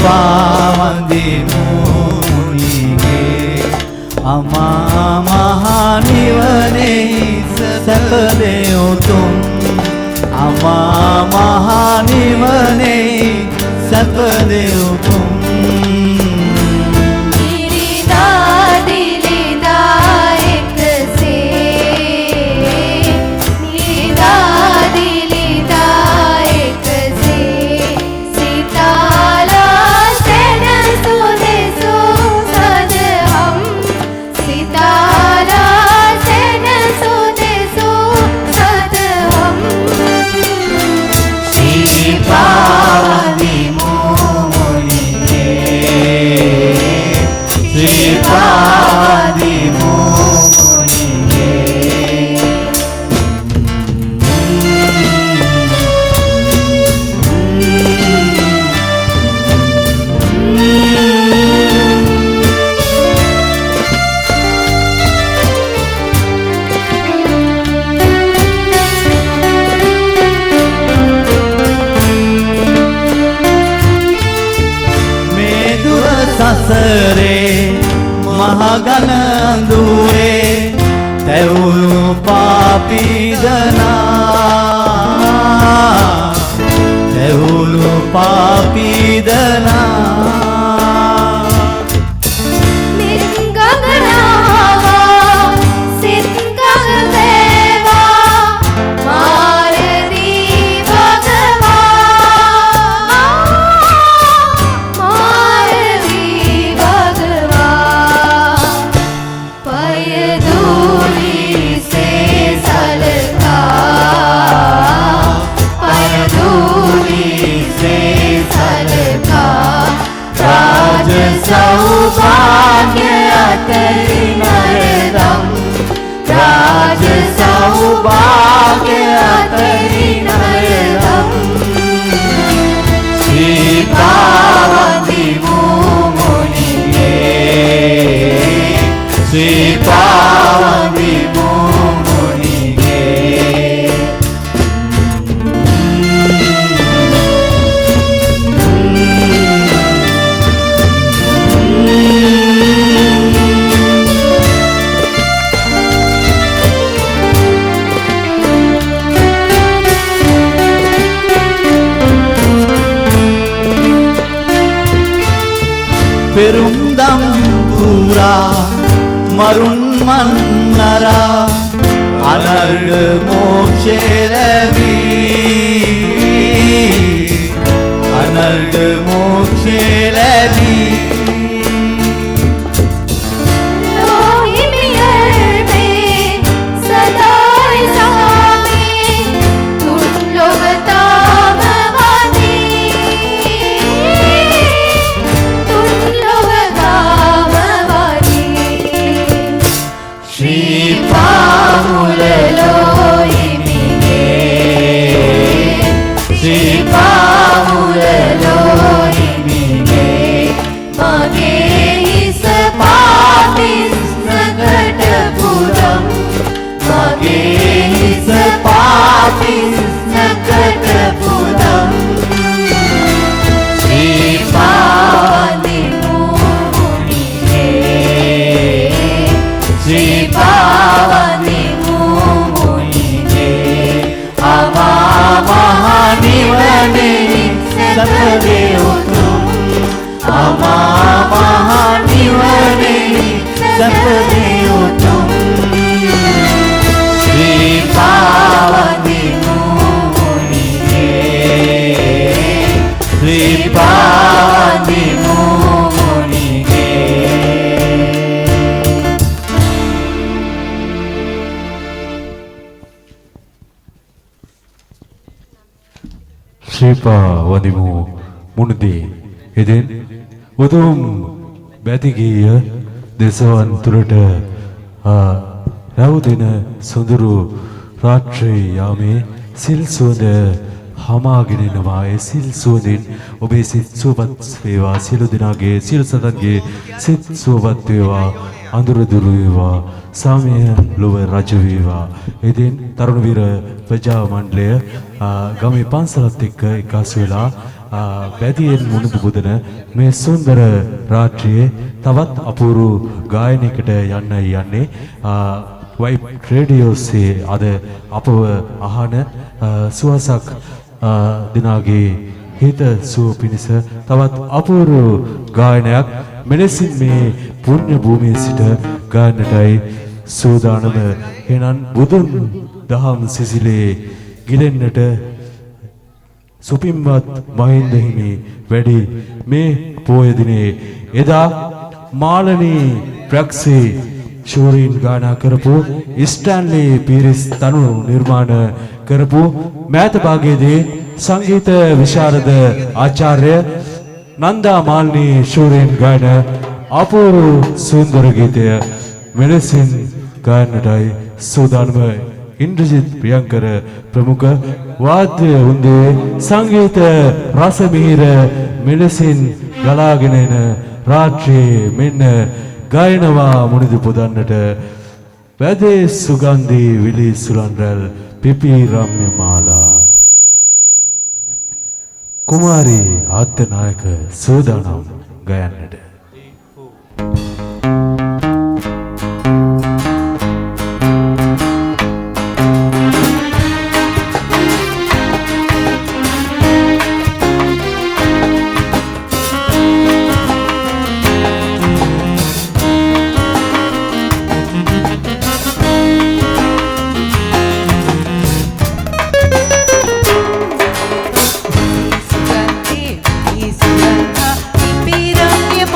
ශ්‍රීපාවන්දිමු මුනිගේ අමා මහ නිවනේ සැපදේ උතුම් අමා මහ නිවනේ සැපදේ උතුම් මහගන අඳුරේ තැවුණු පාපීදනා सौभाग्य अतरी नरदम राज सौभाग्य अतरी नरदम श्रीपावंदिमु मुनिगे श्रीपावंदिमु मुनिगे பெருந்தம் பூரா மருண் மன்னரா அனர்க மோட்சேரவி அனர்க மோட்சேரவி ශිල්පා වදිමු මුණදී එදෙන් උතුම් බැතිගිය දෙසවන් තුරට රැවුදින සොඳුරු රාත්‍රී යාමේ සිල් සුවඳ හමාගෙන එනවා. ඒ සිල් සුවඳින් ඔබේ සිත් සුවපත් වේවා. සියලු දෙනාගේ සියලු සතන්ගේ සිත් සුවපත් වේවා. අඳුර දුරු වේවා. සාමය ලොව රජ වේවා. එදින් තරුණ වීර ප්‍රජා මණ්ඩලය ගමේ පන්සලත් එක්ක එකතු වෙලා බැදියෙන් මුණුදු පුදන මේ සුන්දර රාත්‍රියේ තවත් අපූර්ව ගායනයකට යන්නයි යන්නේ. වයිබ් රේඩියෝසේ අද අපව අහන සුවසක් දිනාගේ හිත සුව පිණිස තවත් අපූර්ව ගායනයක් මෙලෙසින් මේ පුණ්‍ය භූමියේ සිට ගායනටයි සූදානම. එනන් බුදුන් දහම් සිසිලේ ගිලෙන්නට සුපිම්වත් මහින්ද හිමි වැඩි මේ පෝය දිනේ එදා මාළනී ප්‍රක්ෂේ ශූරීන් ගායනා කරපු ස්ටැන්ලි පීරිස් තනු නිර්මාණ කරපු මෑත භාගයේදී සංගීත විශාරද ආචාර්ය නන්දා මාල්නී ශූරීන් ගායන අපූර්ව සුන්දර ගීතය මෙලෙසින් ගායනටයි සූදානම. ඉන්ද්‍රජිත් ප්‍රියංකර ප්‍රමුඛ වාද්‍ය උන්දේ සංගීත රසමිහිර මෙලෙසින් ගලාගෙන එන රාත්‍රියේ මෙන්න ගායනවා මුනිදු පුදන්නට වැදේ සුගන්ධී විලි සුලන්රැල් පිපි රම්‍ය මාලා කුමාරී ආත්‍යනායක සූදානම් ගයන්නට. Piranya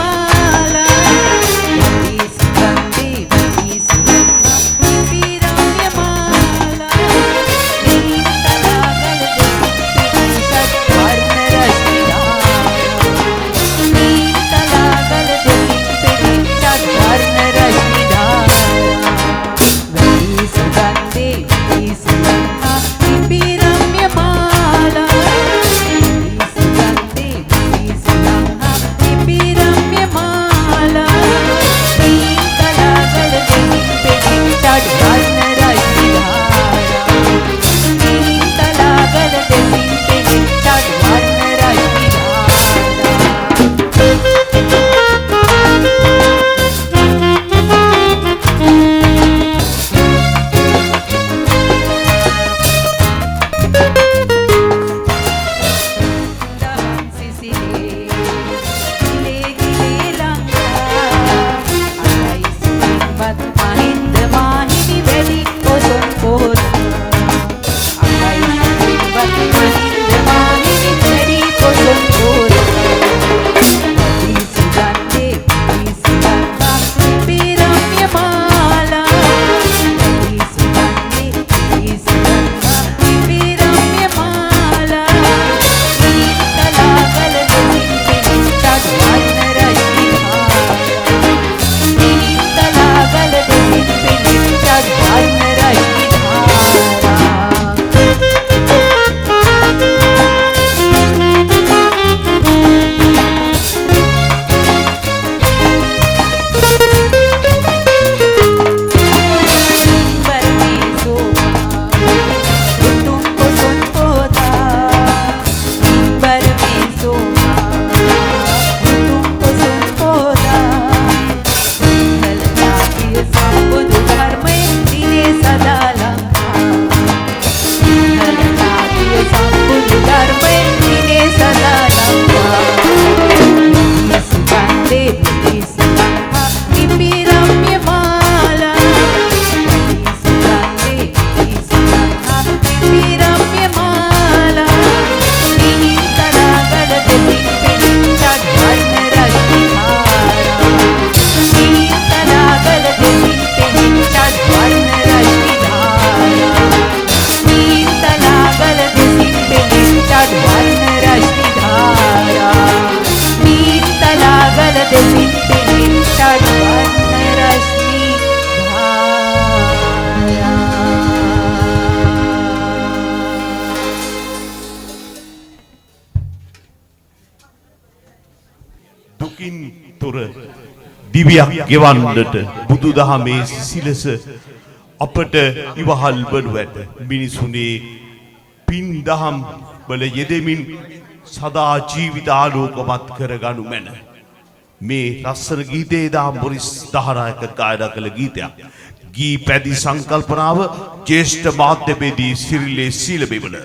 දුකින් තොර දිවියක් ගෙවන්නට බුදුදහමේ සිසිලස අපට ඉවහල් වනු ඇත. මිනිසුනේ පින් දහම් වල යෙදෙමින් සදා ජීවිත ආලෝකමත් කරගනු මැන. මේ ලස්සන ගීතයේ දා මොරිස් දහනායක ගායනා කළ ගීතයක්. ගී පැදි සංකල්පනාව ජ්‍යෙෂ්ඨ මාධ්‍යවේදී සිරිලේ සීලබේවල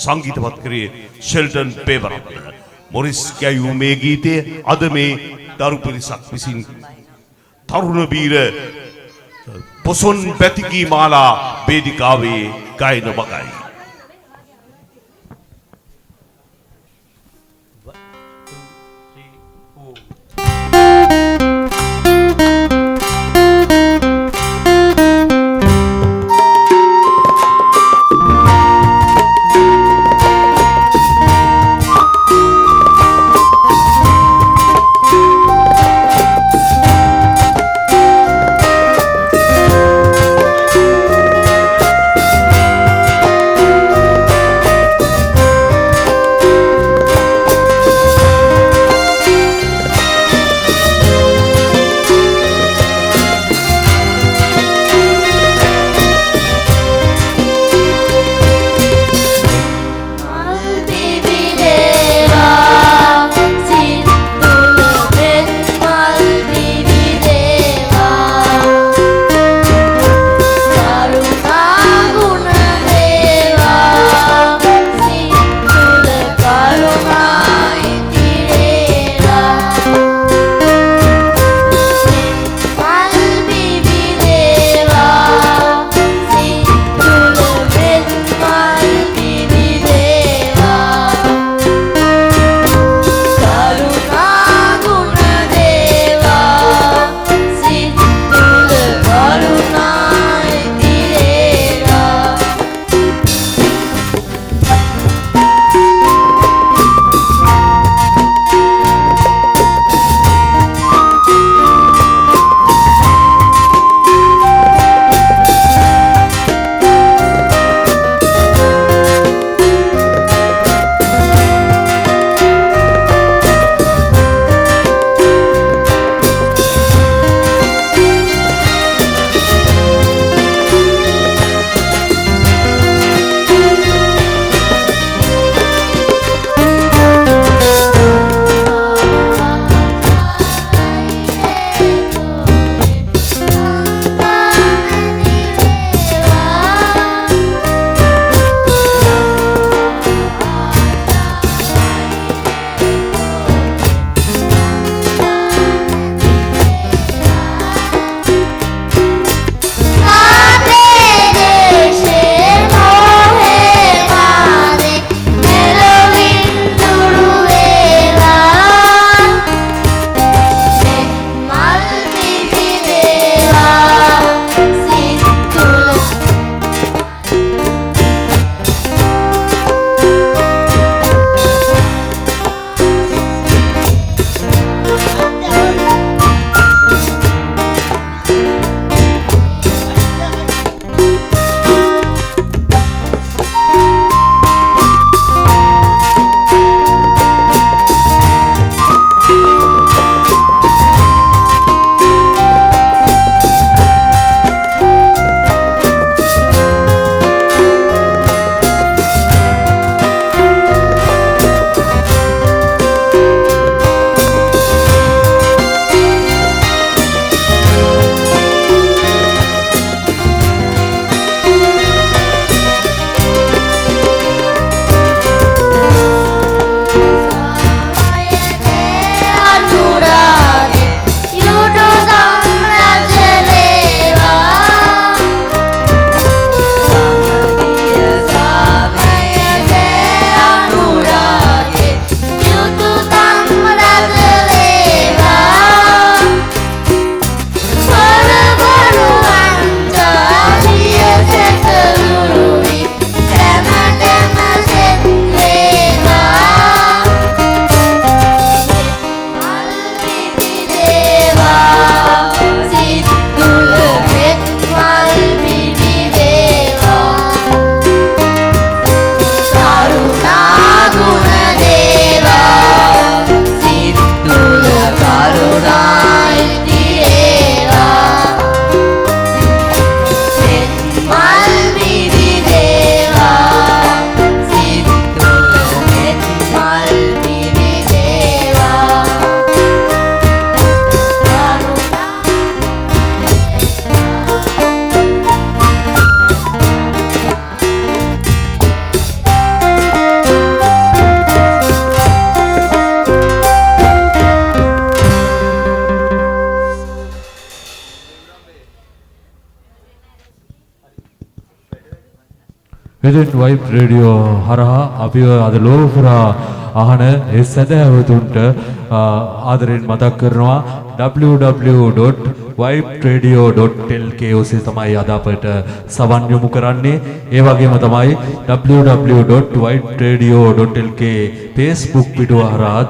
සංගීතවත් කරේ ෂෙල්ටන් පේවරත්න. මොරිස් ගැයූ මේ ගීතය අද මේ දරු පිරිසක් විසින් තරුණ වීර පොසොන් පැතිකී මාලා වේදිකාවේ ගායන මගයි. ඉතින් වයිබ් රේඩියෝ හරහා අපිව අද ලෝපුරා අහන ඒ සැදැහැවතුන්ට ආදරෙන් මතක් කරනවා www.viberadio.lk ඔස්සේ තමයි අද අපට සවන් යොමු කරන්නේ. ඒ වගේම තමයි www.viberadio.lk Facebook පිටුව හරහා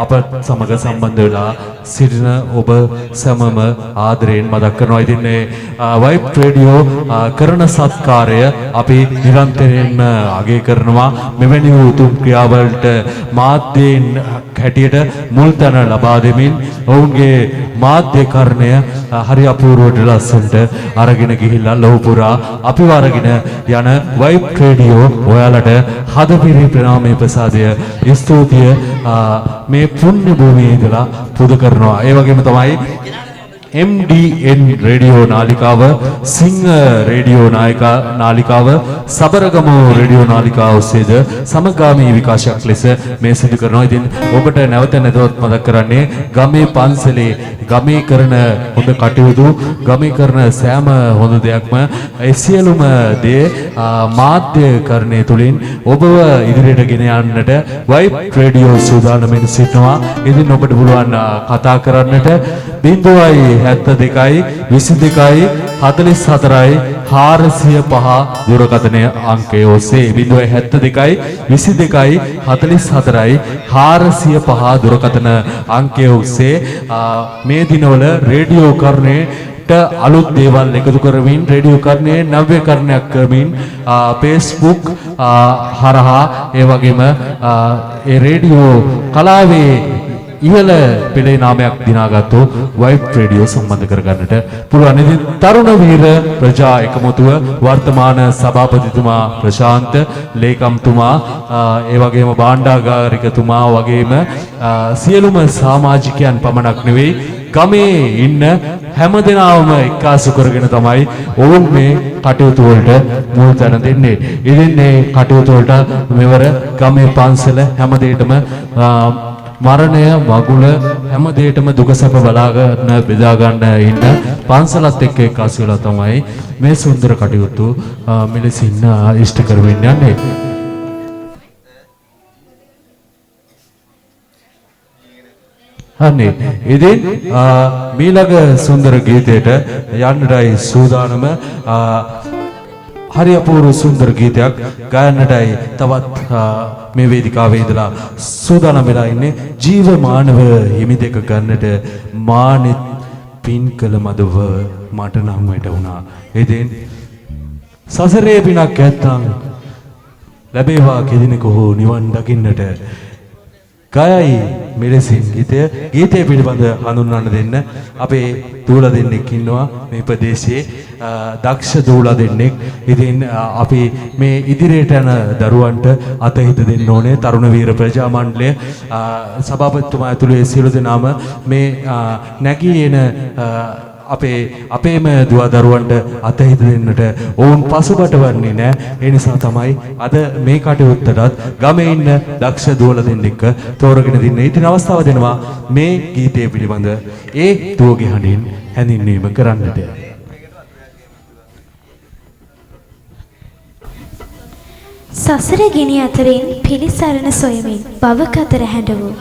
අපත් සමග සම්බන්ධ වෙලා සිටින ඔබ සැමම ආදරයෙන් මතක් කරනවා. ඉතින් මේ වයිබ් රේඩියෝ කරන සත්කාරය අපි නිරන්තරයෙන්ම අගය කරනවා. මෙවැනි උතුම් ක්‍රියාවලට මාධ්‍යයෙන් හැටියට මුල් තැන ලබා දෙමින් ඔවුන්ගේ මාධ්‍යකරණය හරි අපූර්වට ලස්සනට අරගෙන ගිහිල්ලා ලෝපුරා අපිව අරගෙන යන වයිබ් රේඩියෝ ඔයාලට හදපිරි ප්‍රණාමය ප්‍රසාදය ස්තුතිය මේ පුණ්‍ය භූමියේ ඉඳලා පුද කරනවා. ඒ වගේම තමයි MDN රේඩියෝ නාලිකාව, සිංහ රේඩියෝ නාලිකාව, සබරගම රේඩියෝ නාලිකාව ඔස්සේද සමගාමී විකාශයක් ලෙස මේ සිදු කරනවා. ඉතින් ඔබට නැවත නැවතත් මතක් කරන්නේ ගමේ පන්සලේ ගමේ කරන හොඳ කටයුතු, ගමේ කරන සෑම හොඳ දෙයක්ම ඒ සියලුම දේ මාධ්‍යකරණය තුලින් ඔබව ඉදිරියට ගෙන යන්නට වයිබ් රේඩියෝ සූදානම්ෙන් සිටිනවා. ඉතින් ඔබට පුළුවන් කතා කරන්නට 072 22 44 405 දුරකථන අංකය ඔස්සේ 072 22 44 405 දුරකථන අංකය ඔස්සේ මේ දිනවල රේඩියෝ කරණයට අලුත් දේවල් එකතු කරමින් රේඩියෝ කරණයේ නව්‍යකරණයක් කරමින් Facebook හරහා ඒ වගේම ඒ රේඩියෝ කලාවේ ඉහළ පෙළේ නාමයක් දිනාගත්තු වයිබ් රේඩියෝ සම්බන්ධ කරගන්නට පුළුවන්. ඉතින් තරුණ වීර ප්‍රජා එකමුතුව වර්තමාන සභාපතිතුමා ප්‍රශාන්ත, ලේකම්තුමා, ඒ වගේම භාණ්ඩාගාරිකතුමා වගේම සියලුම සමාජිකයන් පමණක් නෙවෙයි ගමේ ඉන්න හැමදෙනාම එක්කාසු කරගෙන තමයි ඔවුන් මේ කටයුතු වලට මුල් තැන දෙන්නේ. ඉතින් මේ කටයුතු වලට මෙවර ගමේ පන්සල හැමදේටම මරණය මගුල හැම දෙයකම දුක සැප බලාගෙන බෙදා ගන්න ඉන්න පන්සලත් එක්ක එක්කාසු වෙලා තමයි මේ සුන්දර කටයුතු මෙලෙසින් ඉෂ්ට කරමින් යන්නේ. අනේ ඉතින් මීළඟ සුන්දර ගීතයට යන්නටයි සූදානම. හරි අපූර්ව සුන්දර ගීතයක් ගායන්නටයි තවත් මේ වේදිකාවේ ඉඳලා සූදානම් වෙලා ඉන්නේ. ජීවමානව හිමි දෙක ගන්නට මානෙත් පින් කළ මදව මට නම් වැටුණා. ඉතින් සසරේ පිනක් නැත්තම් ලැබේවා කෙදිනක හෝ නිවන් දකින්නට. ගයයි මෙලෙසින් ගීතය පිළිබඳ හඳුන්වන්න දෙන්න අපේ දූලා දෙන්නෙක් ඉන්නවා මේ ප්‍රදේශයේ, දක්ෂ දූලා දෙන්නෙක්. ඉතින් අපි මේ ඉදිරියට යන දරුවන්ට අතහිත දෙන්න ඕනේ. තරුණ වීර ප්‍රජා මණ්ඩලය සභාපතිතුමා ඇතුළු ඒ සියලු දෙනාම මේ නැගී එන අපේම දුව දරුවන්ට අතහිත දෙන්නට ඔවුන් පසුබට වන්නේ නැහැ. ඒ නිසා තමයි අද මේ කටයුත්තටත් ගමේ ඉන්න දක්ෂ දුවලා දෙන්නෙක් තෝරගෙන දින්නේ. ඉතින් අවස්ථාව දෙනවා මේ ගීතය පිළිබඳ ඒ දුවගේ හඬින් හැඳින්වීම කරන්නට. සසර ගිනි අතරින් පිළිසරණ සොයමින් භවක අතර හැඬ වූ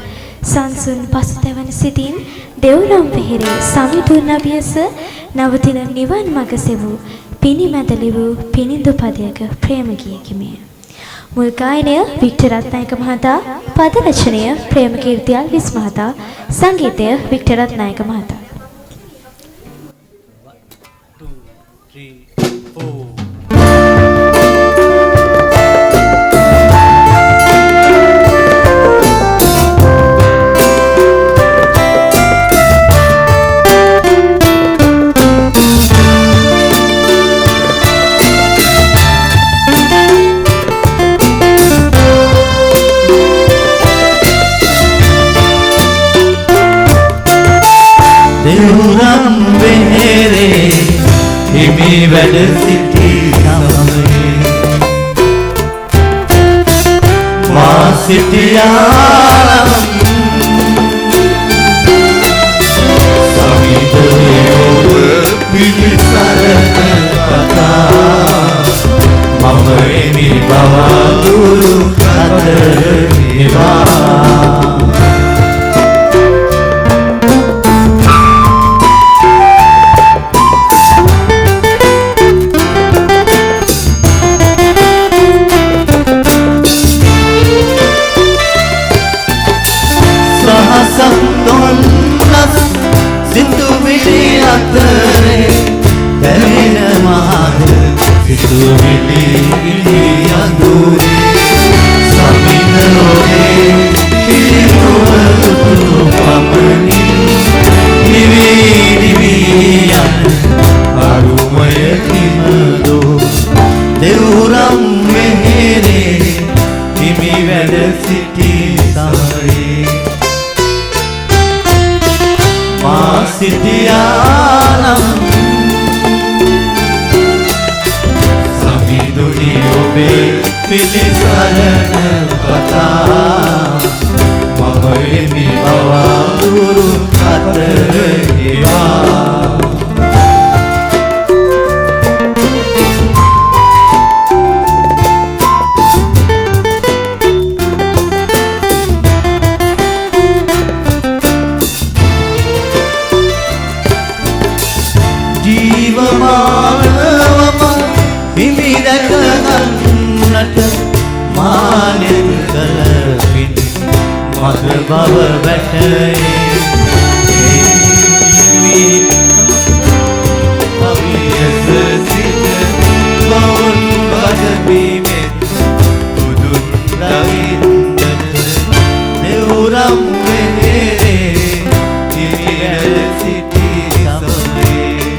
සංසුන් පසුතැවෙන සිතින් දෙව්නම් වෙහෙරේ සමිඳුන් අභියස නවතින නිවන් මඟ සෙවූ පිනිමැදලි වූ පිනිඳු පදයක ප්‍රේම ගීයකි මෙය. මුල් ගායනය වික්ටර් රත්නායක මහතා, පද රචනය ප්‍රේමකීර්ති අල්විස් මහතා, සංගීතය වික්ටර් රත්නායක මහතා. වැඩ සිටි සමයේ මා සිටියා සමිතයෝ පිළිසරණ කතා මම සුවිලි යඳුරේ සමිනෝනේ පිරුවතු පමණි නිවි නිවි යන අරුමය කිමදෝ දෙවුරම් මෙහෙරේ හිමි වැඩ සිටි සමයේ මා සිටියානම් සමිඳුනි ඔබේ පිළිසරණ පතා මම එමි බවඳුරු අතර ගෙවා මානෙන් කලපින් මද බව වැටේ අවියස සිට බවුන් බඩබීමෙන් බුදුන් දවින්දට දෙවුරම් වෙහෙරේ හිමියල සිටි සමයේ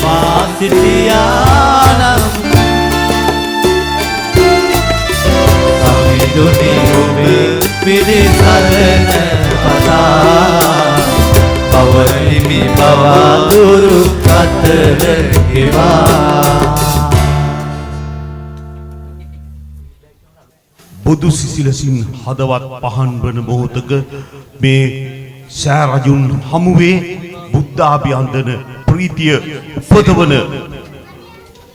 මා සිටියානම් දුනි ඔබ පිළිසරණ පතා පවනිමි බවඳුරු අතර ගෙවා බුදු සිසිලසින් හදවත් පහන් වන මොහොතක මේ සෑරජුන් හමුවේ බුද්ධාභියන්දන ප්‍රීතිය උපදවන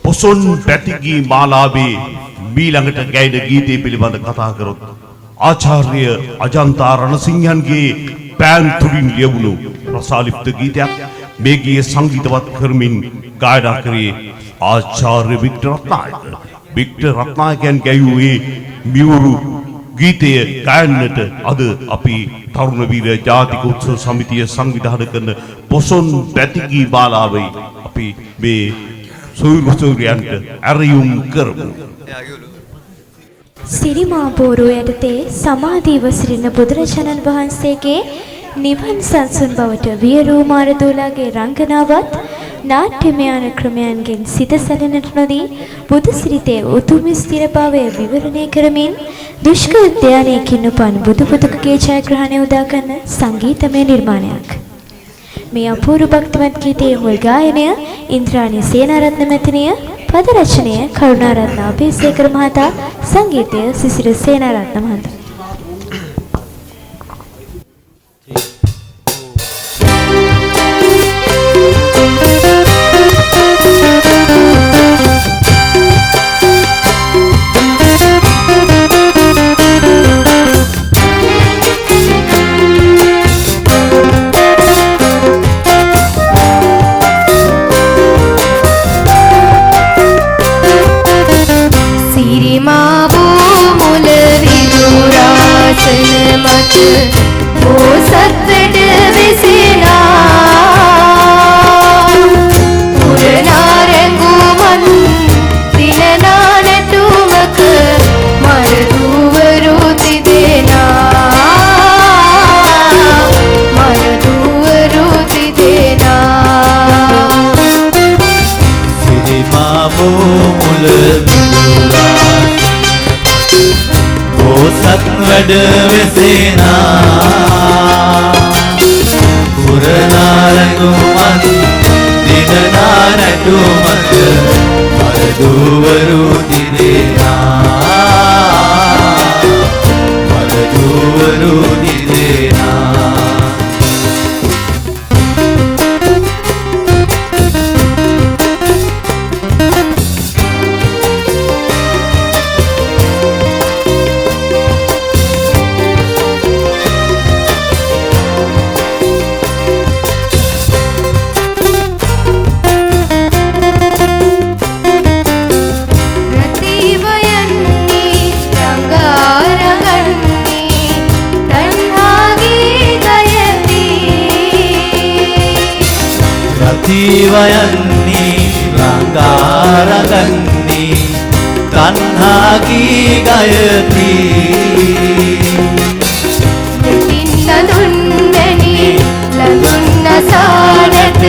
පොසොන් පැතිගී මාලාවේ මීළඟට ගැයෙන ගීතය පිළිබඳ කතා කරොත් ආචාර්ය අජන්තා රණසිංහන්ගේ පෑන් තුලින් ලියවුණු රසාලිප්ත ගීතයක් මේ ගීය සංගීතවත් කරමින් ගායනා කරේ ආචාර්ය වික්ටර් රත්නායක. වික්ටර් රත්නායකයන් ගැයුවේ මියුරු ගීතය ගායනට අද අපි තරුණ වීර ජාතික උත්සව සමිතිය සංවිධානය කරන පොසොන් පැතිගී මාලාවේ අපි මේ සොයුරුයන්ට ඇරයුම් කරමු. සිරිමා පෝරුව යටතේ සමාධීව සිටින බුදුරජාණන් වහන්සේගේ නිවන් සංසුන් බවට වියරූ මාරදෝලාගේ රංගනාවත් නාට්‍යමය ක්‍රමයන්ගෙන් සිත සැලෙන්නට නොදී බුදු සිරිතේ උතුම් ස්ථිරභාවය විවරණය කරමින් දුෂ්කර උද්‍යානයකින් උපන් බුදු පුතුකගේ ජයග්‍රහණය උදා කරන සංගීතමය නිර්මාණයක්. මේ අපූර්ව භක්තිමත් ගීතයේ මුල් ගායනය ඉන්ද්‍රාණී සේනාරත්න මැතිණිය, පද රචනය කරුණාරත්න අබේසේකර මහතා, සංගීතය සිසිර සේනාරත්න මහතා. වැඩ වෙසෙනා පුරනාරඟුමන් දිනනා නැටුමක මරදුවරු දිදෙනා මරදුවරු දිදෙනා වයන්නේ ගී ගයති ලඳුන් වැනි ලඳුන් නසා නැත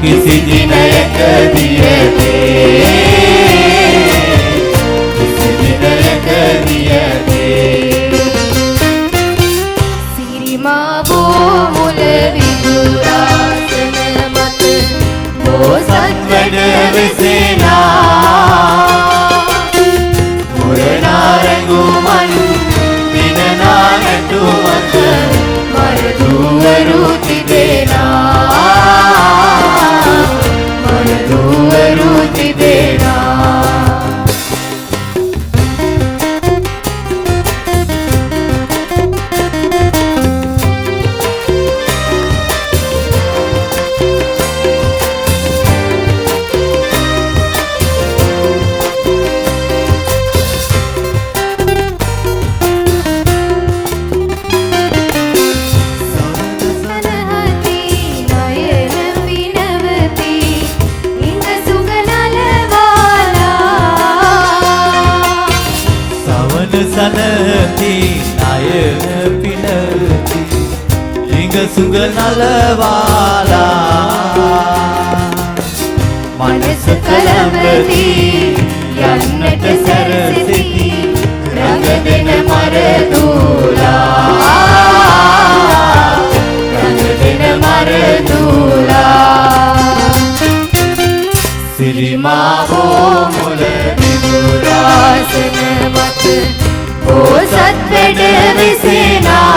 කිසි දිනයක දියතේ කිසි දිනයක දියතේ සිරිමා බෝ මුල විදුරාසන මත බෝසත් වැඩ වෙසෙනා මුරනාරඟුමන් දිනනා නැටුමක මරදුවරු තිදෙනා මරදුවරු තිදෙනා සනති නයන පිනති ලිංග සුග නලවාලා මනස කලඹති යන්නට සැරසෙති රඟ දෙන මරදුලා රඟ දෙන මරදුලා සිරිමා හෝ මුල විදුරාසන මත බෝසත් වැඩ වෙසෙනා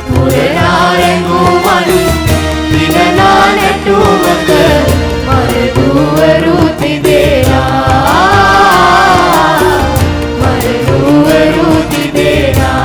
මුරනාරඟුමන් දිනනා නැටුමක මරදුවරු තිදෙනා මරදුවරු තිදෙනා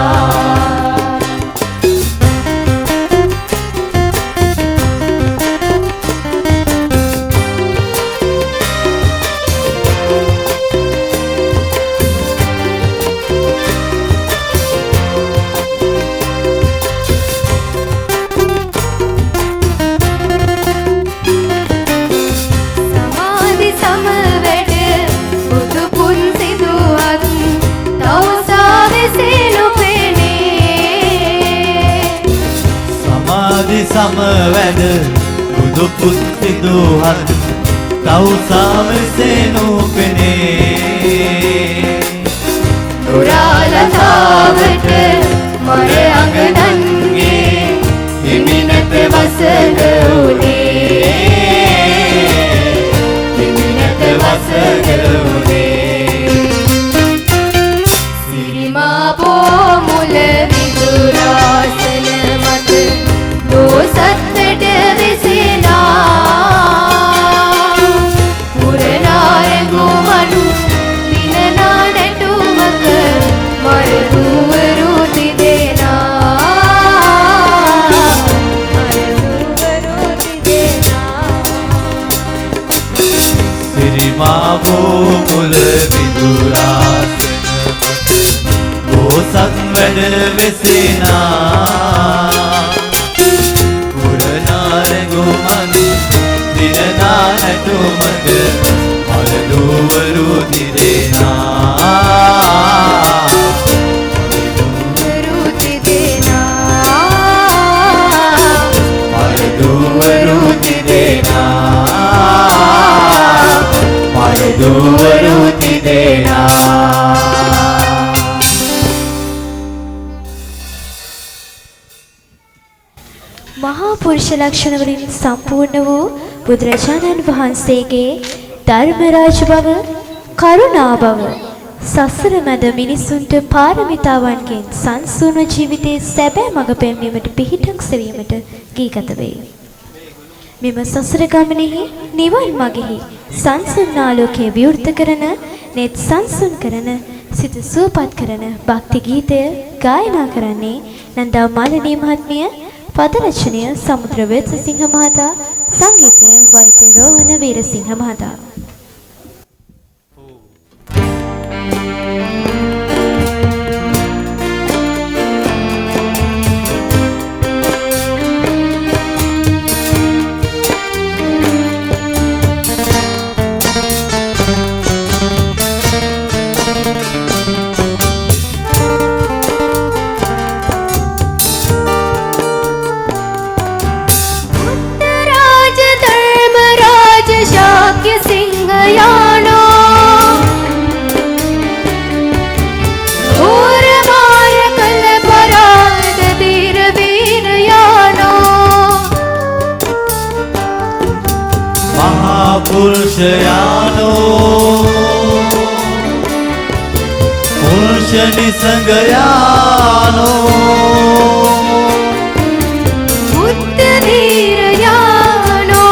සමවැද බුදු පුත් සිදුහත් තවුසා මෙසේ නොපෙනේ දුරාලතාවට මර අඟනන්ගේ හිමිනත වසඟ උනේ හිමිනත වසඟ උනේ සිරිමා බෝ මුල විදුරාසන මත බෝසත් වැඩ වෙසෙනා මුරනාරඟුමන් දිනනා නැටුමක මරදුවරු තිදෙනා මරදුවරු තිදෙනා සිරිමා හෝ මුල විදුරාසන බෝසත් වැඩ වෙසෙනා මුරනාරඟුමන් දිනනා නැටුමක මරදුවරු තිදෙනා මරදුවරු තිදෙනා මරදුවරු තිදෙනා මරදුවරු තිදෙනා මහා පුරුෂ ලක්ෂණ වලින් සම්පූර්ණ වූ බුදුරජාණන් වහන්සේගේ ධර්මරාජ බව, කරුණා බව, සසර මැද මිනිසුන්ට පාරමිතාවන්ගෙන් සංසුන්ව ජීවිතයේ සැබෑ මඟ පෙන්වීමට පිහිටක් සෙවීමට ගීගත වේ. මෙම සසර ගමනෙහි නිවන් මගෙහි සංසුන් ආලෝකයේ විවෘත කරන, නෙත් සංසුන් කරන, සිත සුවපත් කරන භක්ති ගීතය ගායනා කරන්නේ නන්දා මාලිනී මහත්මිය, පද රචනය සමුද්‍ර වෙත්සිංහ මහතා, සංගීතය වෛද්‍ය රෝහණ වීරසිංහ මහතා. පුරුෂයානෝ පුරුෂ නිසංගයානෝ බුද්ධ වීරයානෝ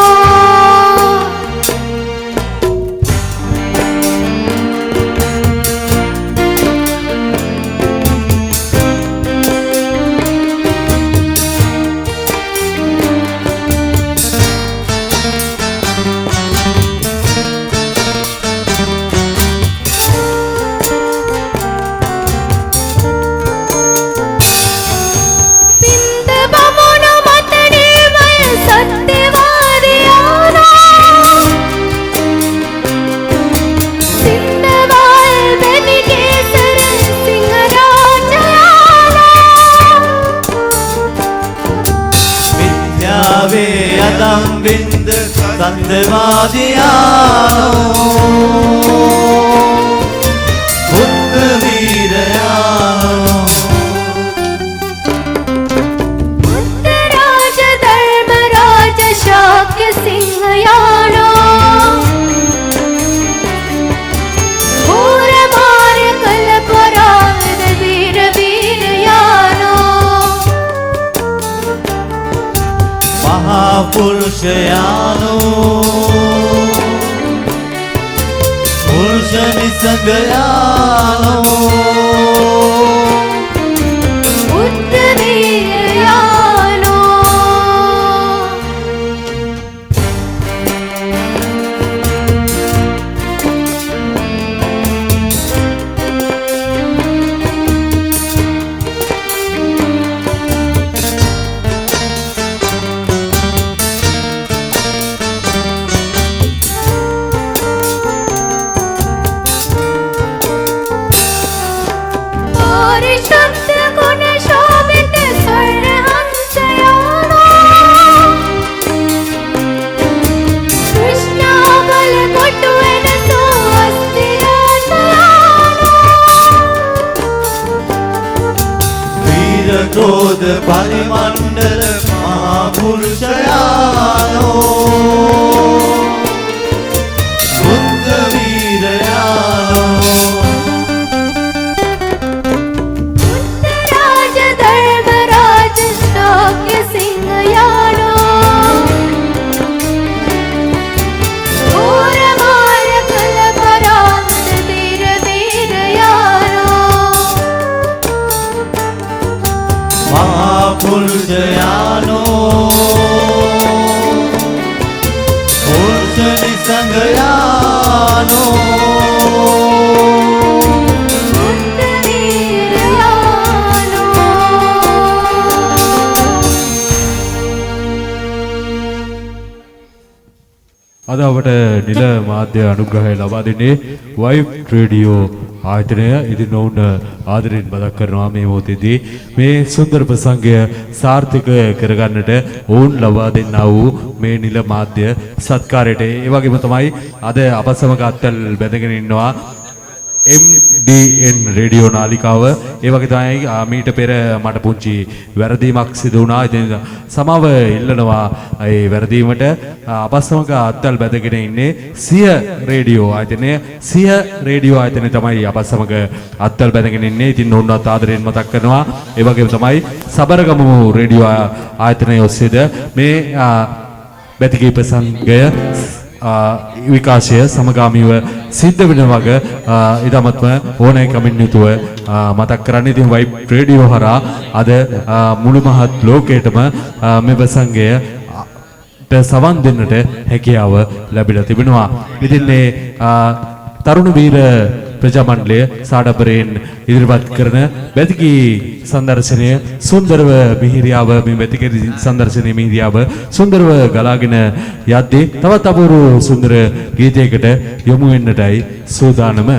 වින්ද සන්දවාදියානෝ බුද්ධ වීරයානෝ බුද්ධ රාජ ධර්ම රාජ ශාක්‍ය සිංහයානෝ පූර මාර්ය කළ පරාද වීර වීරයානෝ මහා පුරුෂයානෝ පුරුෂ නිසංගයානෝ බුද්ධ වීරයානෝ ක්‍රෝධ පරිමණ්ඩල මහා පුරුෂයානෝ බුද්ධ වීරයානෝ බුද්ධ රාජ ධර්ම රාජ ශාක්‍ය සිංහයානෝ පූර මාර්ය කළ පරාද වීර වීරයානෝ මහා පුරුෂයානෝ පුරුෂ නිසංගයානෝ බුද්ධ වීරයානෝ අද අපට නිල මාධ්‍ය අනුග්‍රහය ලබා දෙන්නේ වයිබ් රේඩියෝ ආයතනය. ඉතින් ඔවුන් ආදරෙන් මතක් කරනවා මේ මොහොතේදී මේ සුන්දර ප්‍රසංගය සාර්ථක කරගන්නට ඔවුන් ලබා දෙන්නා වූ මේ නිල මාධ්‍ය සත්කාරයට. ඒ වගේම තමයි අද අප සමග අත්වල බැඳගෙන ඉන්නවා MDN රේඩියෝ නාලිකාව. ඒ වගේ තමයි මීට පෙර මට පුංචි වැරදීමක් සිදු වුණා. ඉතින් සමාව ඉල්ලනවා ඒ වැරදීමට. අප සමග අත්වල බැඳගෙන ඉන්නේ සිය රේඩියෝ ආයතනය. සිය රේඩියෝ ආයතනය තමයි අප සමග අත්වල බැඳගෙන ඉන්නේ. ඉතින් ඔවුන්වත් ආදරෙන් මතක් කරනවා. ඒ වගේම තමයි සබරගමු රේඩියෝ ආයතනය ඔස්සේද මේ බැතිකී ප්‍රසංගය විකාශය සමගාමීව සිද්ධ වෙන වග ඉදමත්ම ඕනෑකමින් යුතුව මතක් කරන්න. ඉතින් වයිබ් රේඩියෝ හරහා අද මුළු මහත් ලෝකයටම මේ ප්‍රසංගයට සවන් දෙන්නට හැකියාව ලැබිලා තිබෙනවා. ඉතින් මේ තරුණ වීර ප්‍රජා මණ්ඩලය සාඩබරයෙන් ඉදිරිපත් කරන බැතිකී සංදර්ශනය සුන්දරව මිහිරියාව මේ බැතිකී සංදර්ශනයේ මිහිරියාව සුන්දරව ගලාගෙන යද්දී තවත් අපූර්ව සුන්දර ගීතයකට යොමු වෙන්නටයි සූදානම.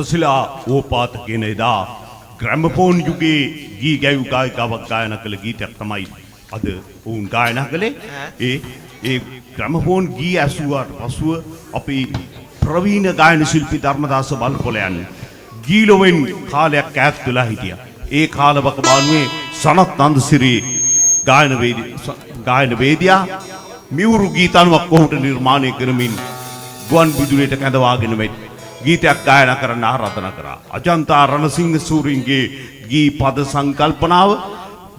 තොටසිලා ඕපාත කියන එදා ග්‍රැමෆෝන් යුගයේ ගී ගැයූ ගායිකාවක් ගායනා කළ ගීතයක් තමයි අද ඔවුන් ගායනා කළේ. ඒ ග්‍රැමෆෝන් ගී ඇසුවාට පසුව අපි ප්‍රවීණ ගායන ශිල්පී ධර්මදාස වල්පොලයන් ගීලොවෙන් කාලයක් ඈත් වෙලා හිටියා. ඒ කාලවක බානුවේ සනත් නන්දසිරි ගායන වේදියා මියුරු ගීතනුවක් කොහොමද නිර්මාණය කරමින් ගුවන් විදුලියට කැඳවාගෙන මෙත් ගීතයක් ගායනා කරන්න ආරාධනා කරා. අජන්තා රණසිංහ සූරින්ගේ ගී පද සංකල්පනාව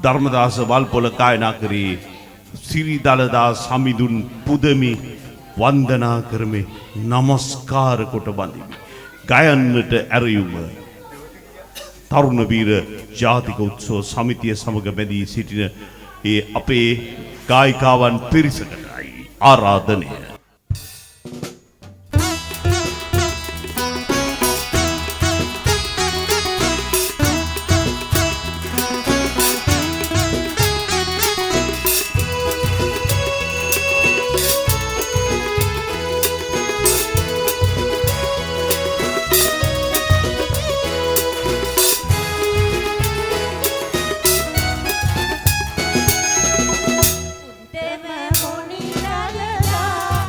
ධර්මදාස වල්පොල ගායනා කරේ සිරි දලදා සමිඳුන් පුදමි වන්දනා කරමි නමස්කාර කොට බඳිමි. ගයන්නට ඇරයුම තරුණ වීර ජාතික උත්සව සමිතිය සමග බැඳී සිටින ඒ අපේ ගායිකාවන් පිරිසකටයි ආරාධනය. මුනි නලලා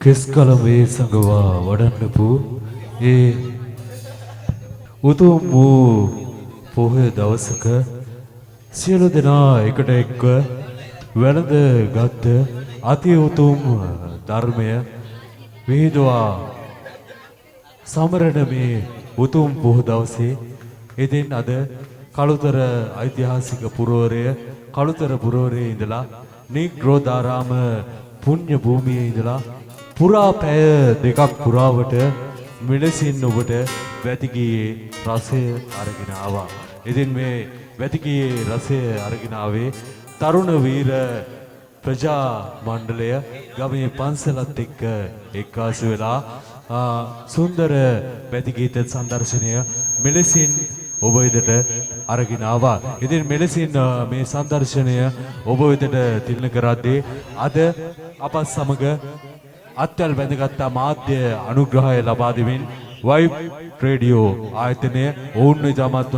කෙස්කලමේ සංගවා වඩන්නපු ඒ උතුම් වූ පොහොය දවසක සියලු දෙනා එකට එක්ව වැළඳ ගත් අති උතුම් ධර්මය වේදවා සමරන මේ උතුම් පොහොය දවසේ එදින් අද කළුතර ඓතිහාසික පුරවරය කළුතර පුරවරයේ ඉඳලා නිග්‍රෝධාරාම පුණ්‍ය භූමියේ ඉඳලා පුරා පැය දෙකක් පුරාවට මෙලෙසින් ඔබට වැතිගියේ රසය අරගෙන ආවා. ඉතින් මේ වැතිගියේ රසය අරගෙන ආවේ තරුණ වීර ප්‍රජා මණ්ඩලය ගමේ පන්සලත් එක්ක එක්කාසු වෙලා සුන්දර වැතිගීත සංදර්ශනය මෙලෙසින් ඔබ වෙතට අරගෙන ආවා. ඉතින් මෙලෙසින් මේ සංදර්ශනය ඔබ වෙතට තිළින කරද්දී අද අපත් සමග අත්වැල් බැඳගත් මාධ්‍ය අනුග්‍රහය ලබා දෙමින් වයිබ් රේඩියෝ ආයතනය ඔවුන් ඉතාමත්ම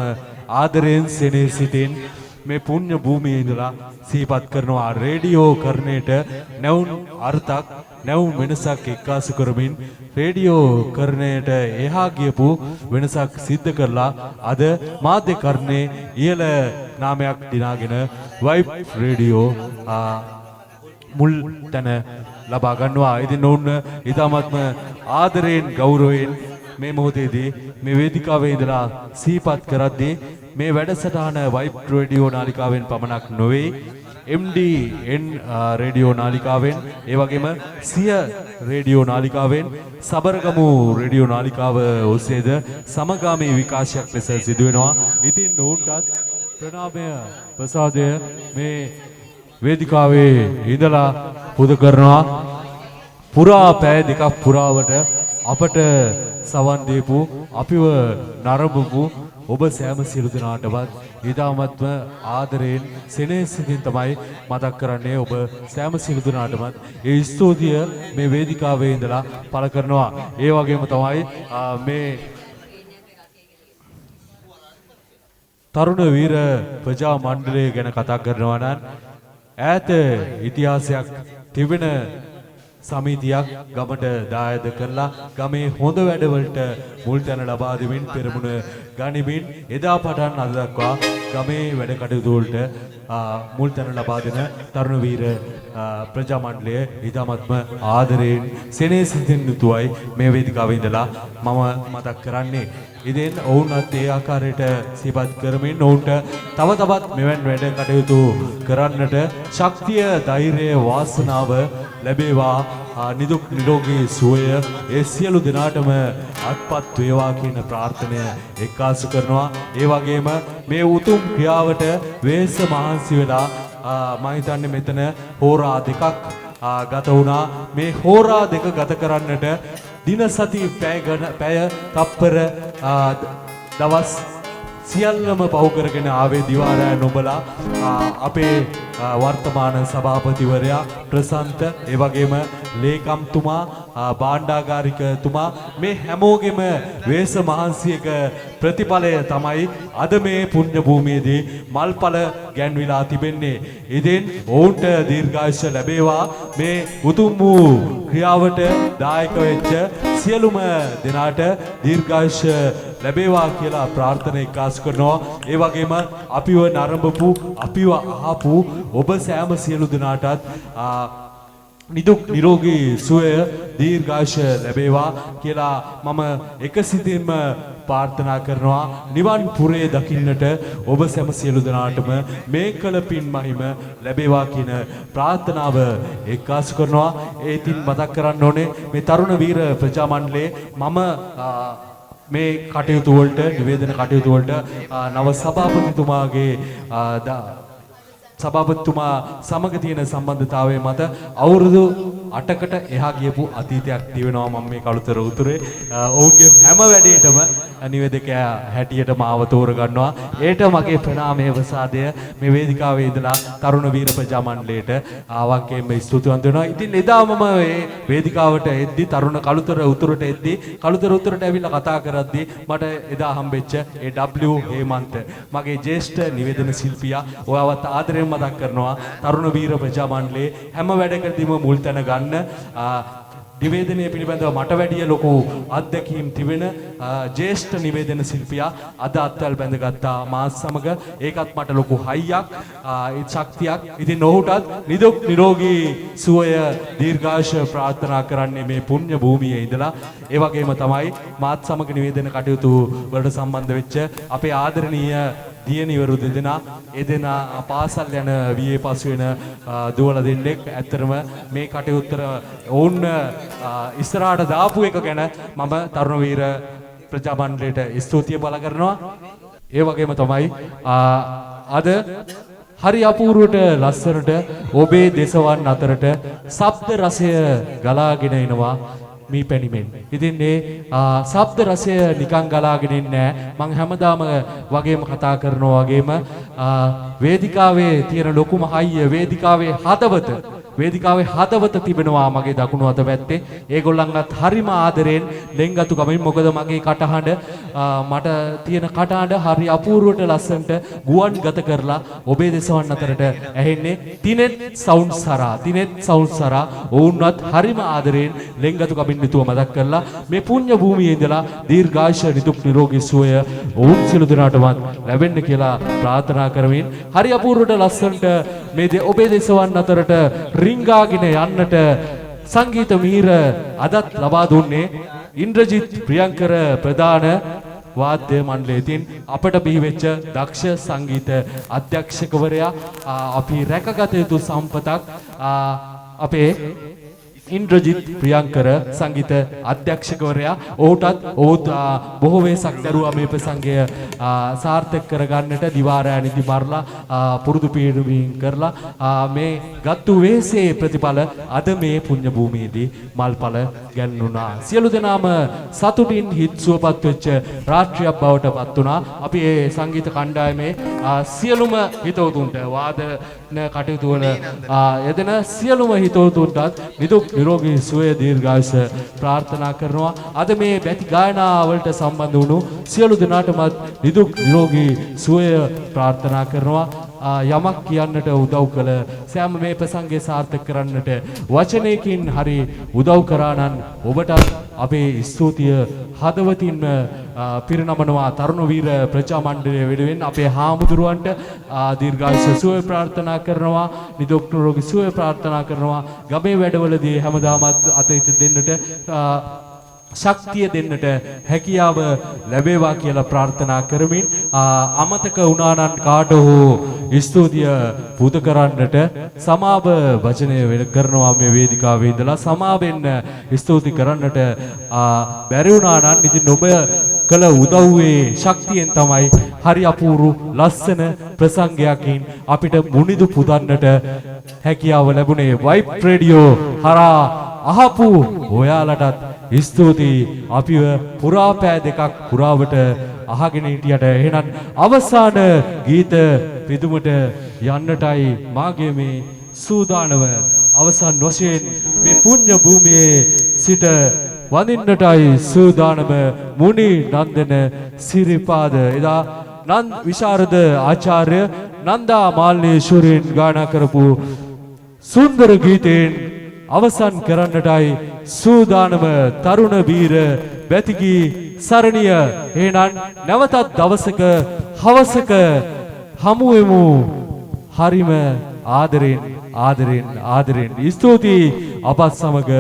ආදරයෙන් සෙනෙහ සිටින් මේ පුණ්‍ය භූමියේ ඉඳලා සිහිපත් කරනවා රේඩියෝ කරණයට නැවුම් අර්ථක් නැවුම් වෙනසක් එක්කාසු කරමින් රේඩියෝ කරණයට එහා ගියපු වෙනසක් සිද්ධ කරලා අද මාධ්‍ය කරණේ ඉහළ නාමයක් දිනාගෙන වයිබ් රේඩියෝ මුල් තැන ලබා ගන්නවා. ඉතින් ඔවුන් ඉතාමත්ම ආදරයෙන් ගෞරවයෙන් මේ මොහොතේදී මේ වේදිකාවේ ඉඳලා සිහිපත් කරද්දී මේ වැඩසටහන වයිබ් රේඩියෝ නාලිකාවෙන් පමණක් නොවේ MDN රේඩියෝ නාලිකාවෙන් ඒ වගේම සිය රේඩියෝ නාලිකාවෙන් සබරගමු රේඩියෝ නාලිකාව ඔස්සේද සමගාමී විකාශයක් ලෙස සිදු වෙනවා. ඉතින් ඔවුන්ටත් ප්‍රණාමය ප්‍රසාදය මේ වේදිකාවේ ඉඳලා පුද කරනවා. පුරා පැය දෙකක් පුරාවට අපට සවන් දීපු අපිව නරඹපු ඔබ සෑම සියලු දෙනාටවත් ඊටමත්ම ආදරයෙන් සෙනෙහසින් තමයි මතක් කරන්නේ. ඔබ සෑම සියලු දෙනාටමත් ඒ ස්තුතිය මේ වේදිකාවේ ඉඳලා පළ කරනවා. ඒ වගේම තමයි මේ තරුණ වීර ප්‍රජා මණ්ඩලය ගැන කතා කරනවා නම් ඈත ඉතිහාසයක් තිබෙන සමිතියක් ගමට දායද කරලා ගමේ හොඳ වැඩවලට මුල් තැන ලබා දෙමින් පෙරමුණ ගනිමින් එදා පටන් අද දක්වා ගමේ වැඩ කටයුතු වලට මුල් තැන ලබා දෙන තරුණ වීර ප්‍රජා මණ්ඩලය ඉතාමත්ම ආදරයෙන් සෙනෙහසින් යුතුවයි මේ වේදිකාවේ ඉඳලා මම මතක් කරන්නේ. ඉතින් ඔවුන්ත් ඒ ආකාරයට සිහිපත් කරමින් ඔවුන්ට තව තවත් මෙවන් වැඩ කටයුතු කරන්නට ශක්තිය ධෛර්යය වාසනාව ලැබේවා. නිදුක් නිරෝගී සුවය ඒ සියලු දෙනාටම අත්පත් වේවා කියන ප්‍රාර්ථනය එක්කාසු කරනවා. ඒ වගේම මේ උතුම් ක්‍රියාවට වෙහෙස මහන්සි වෙලා මම හිතන්නේ මෙතන හෝරා දෙකක් ගත වුණා. මේ හෝරා දෙක ගත කරන්නට දින සති පැය තප්පර දවස් සියල්ලම පහු කරගෙන ආවේ දිවාරෑ නොබලා අපේ වර්තමාන සභාපතිවරයා ප්‍රසන්ත ඒ වගේම ලේකම්තුමා භාණ්ඩාගාරිකතුමා මේ හැමෝගෙම වේස මහන්සියක ප්‍රතිඵලය තමයි අද මේ පුණ්‍ය භූමියේදී මල්පල ගැන්විලා තිබෙන්නේ. ඉතින් ඔවුන්ට දීර්ඝායුෂ ලැබේවා. මේ උතුම් වූ ක්‍රියාවට දායක වෙච්ච සියලුම දෙනාට දීර්ඝායුෂ ලැබේවා කියලා ප්‍රාර්ථනා එක්කාසු කරනවා. ඒ වගේම අපිව නරඹපු අපිව අහපු ඔබ සෑම සියලු දෙනාටත් නිදුක් නිරෝගී සුවය දීර්ඝායුෂ ලැබේවා කියලා මම එකසිතින්ම ප්‍රාර්ථනා කරනවා. නිවන් පුරේ දකින්නට ඔබ සෑම සියලු දෙනාටම මේ කළ පින් මහිම ලැබේවා කියන ප්‍රාර්ථනාව එක්කාසු කරනවා. ඒ ඉතින් මතක් කරන්න ඕනේ මේ තරුණ වීර ප්‍රජා මණ්ඩලයේ මම මේ කටයුතු වලට නිවේදන කටයුතු වලට නව සභාපතිතුමාගේ සභාපතිතුමා සමග තියෙන සම්බන්ධතාවය මත අවුරුදු 8කට එහා ගියපු අතීතයක් තියෙනවා. මම මේ කළුතර උතුරේ ඔවුන්ගේ හැම වැඩේටම නිවේදකයා හැටියට මාව තෝර ගන්නවා. ඒට මගේ ප්‍රණාමය ප්‍රසාදය මේ වේදිකාවේ ඉඳලා තරුණ වීර ප්‍රජා මණ්ඩලයට ආවක්කෙම ස්තුතිවන්ත වෙනවා. ඉතින් එදා මම මේ වේදිකාවට එද්දි තරුණ කළුතර උතුරට එද්දි කළුතර උතුරට ඇවිල්ලා කතා කරද්දි මට එදා හම්බෙච්ච ඒ W හේමන්ත මගේ ජ්‍යෙෂ්ඨ නිවේදන ශිල්පියා ඔයාවත් ආදරයෙන් මතක් කරනවා. තරුණ වීර ප්‍රජා මණ්ඩලයේ හැම වැඩකදීම මුල් තැන ගන්න නිවේදනය පිළිබඳව මට වැඩිය ලොකු අත්දැකීම් තිබෙන ජ්‍යෙෂ්ඨ නිවේදන ශිල්පියා අද අත්වැල් බැඳගත්තා මාත් සමග. ඒකත් මට ලොකු හයියක් ශක්තියක්. ඉතින් ඔහුටත් නිදුක් නිරෝගී සුවය දීර්ඝාෂ ප්‍රාර්ථනා කරන්නේ මේ පුණ්‍ය භූමියේ ඉඳලා. ඒ වගේම තමයි මාත් සමග නිවේදන කටයුතු වලට සම්බන්ධ වෙච්ච අපේ ආදරණීය දියණිවරු දෙදෙනා එදෙනා පාසල් යන වියේ පසු වෙන දුවලා දෙන්නෙක්. ඇත්තටම මේ කටයුත්තර ඔවුන් ඉස්සරහට දාපු එක ගැන මම තරුණ වීර ප්‍රජා මණ්ඩලයට ස්තුතිය බල කරනවා. ඒ වගේම තමයි අද හරි අපූර්වට ලස්සනට ඔබේ දෙසවන් අතරට ශබ්ද රසය ගලාගෙන එනවා මේ පැණිමෙන්. ඉතින් මේ ශබ්ද රසය නිකන් ගලාගෙන ඉන්නේ මම හැමදාම වගේම කතා කරනවා වගේම වේදිකාවේ තියෙන ලොකුම හයිය වේදිකාවේ හදවත තිබෙනවා මගේ දකුණු අත පැත්තේ. ඒගොල්ලන්වත් හරිම ආදරෙන් ලෙන්ගතු ගමින්. මොකද මගේ කටහඬ මට තියෙන කටහඬ හරි අපූර්වට ලස්සනට ගුවන් ගත කරලා ඔබේ දෙසවන් අතරට ඇහෙන්නේ තිනෙත් සවුන්ඩ්ස් හරහා ඔවුන්වත් හරිම ආදරෙන් ලෙන්ගතු ගමින් නිතුව මතක් කරලා මේ පුණ්‍ය භූමියේ ඉඳලා දීර්ඝායුෂ නිදුක් නිරෝගී සුවය ඔවුන් සියලු දෙනාටම ලැබෙන්න කියලා ප්‍රාර්ථනා කරමින් හරි අපූර්වට ලස්සනට මේ ඔබේ දෙසවන් අතරට රිංගාගෙන යන්නට සංගීත මීර අදත් ලබා දුන්නේ ඉන්ද්‍රජිත් ප්‍රියංකර ප්‍රධාන වාද්‍ය මණ්ඩලයෙන් අපට බිහිවෙච්ච දක්ෂ සංගීත අධ්‍යක්ෂකවරයා. අපි රැකගත යුතු සම්පතක් අපේ ඉන්ද්‍රජිත් ප්‍රියංකර සංගීත අධ්‍යක්ෂකවරයා. ඔහුත් බොහෝ වෙසක් දරුවා මේ ප්‍රසංගය සාර්ථක කරගන්නට දිවාරෑ නිදි මරලා පුරුදු පීඩුමින් කරලා මේ ගත්තු වෙසේ ප්‍රතිඵල අද මේ පුණ්‍ය භූමියේදී මල්ඵල ගැන්වුණා. සියලු දෙනාම සතුටින් හිත් සුවපත් වෙච්ච රාත්‍රියක් බවට පත් වුණා. අපි මේ සංගීත කණ්ඩායමේ සියලුම හිතවතුන්ට වාදන කටයුතු වල යෙදෙන සියලුම හිතවතුන්ටත් නිදුක් නිරෝගී සුවය දීර්ඝායුෂ ප්‍රාර්ථනා කරනවා. අද මේ බැති ගායනා වලට සම්බන්ධ වුණු සියලු දෙනාටමත් නිදුක් නිරෝගී සුවය ප්‍රාර්ථනා කරනවා. යමක් කියන්නට උදව් කළ සෑම මේ ප්‍රසංගය සාර්ථක කරන්නට වචනයකින් හරි උදව් කරා නම් ඔබට අපේ ස්තුතිය හදවතින්ම පිරිනමනවා. තරුණ වීර ප්‍රජා මණ්ඩලය වෙනුවෙන් අපේ හාමුදුරුවන්ට දීර්ඝායුෂ සුවය ප්‍රාර්ථනා කරනවා. නිදුක් නිරෝගී සුවය ප්‍රාර්ථනා කරනවා. ගමේ වැඩවලදී හැමදාමත් අතීත දෙන්නට ශක්තිය දෙන්නට හැකියාව ලැබේවා කියලා ප්‍රාර්ථනා කරමින් අමතක වුණා නම් කාට හෝ ස්තුතිය පුද කරන්නට සමාව වචනය කරනවා මේ වේදිකාවේ ඉඳලා සමාවෙන්න ස්තුති කරන්නට බැරි වුණා නම් ඉතින් ඔබ කළ උදව්වේ ශක්තියෙන් තමයි හරි අපූර්ව ලස්සන ප්‍රසංගයකින් අපිට මුනිදු පුදන්නට හැකියාව ලැබුණේ. වයිබ් රේඩියෝ හරහා අහපු ඔයාලටත් ස්තුතියි. අපිව පුරාපෑ දෙකක් පුරාවට අහගෙන හිටියට එහෙනම් අවසාන ගීත පිදුමට යන්නටයි මාගේ මේ සූදානම. අවසන් වශයෙන් මේ පුණ්‍ය භූමියේ සිට වඳින්නටයි සූදානම මුනි නන්දන සිරිපාද. එදා නන්ද විශාරද ආචාර්ය නන්දා මාල්ලේශ්වරයන් ගායනා කරපු සුන්දර ගීතයෙන් අවසන් කරන්නටයි සූදානම තරුණ වීර බැතිගී සරණිය. එහෙනම් නැවතත් දවසක හවසක හමුවෙමු. හරිම ආදරෙන් ස්තුතියි අපත් සමග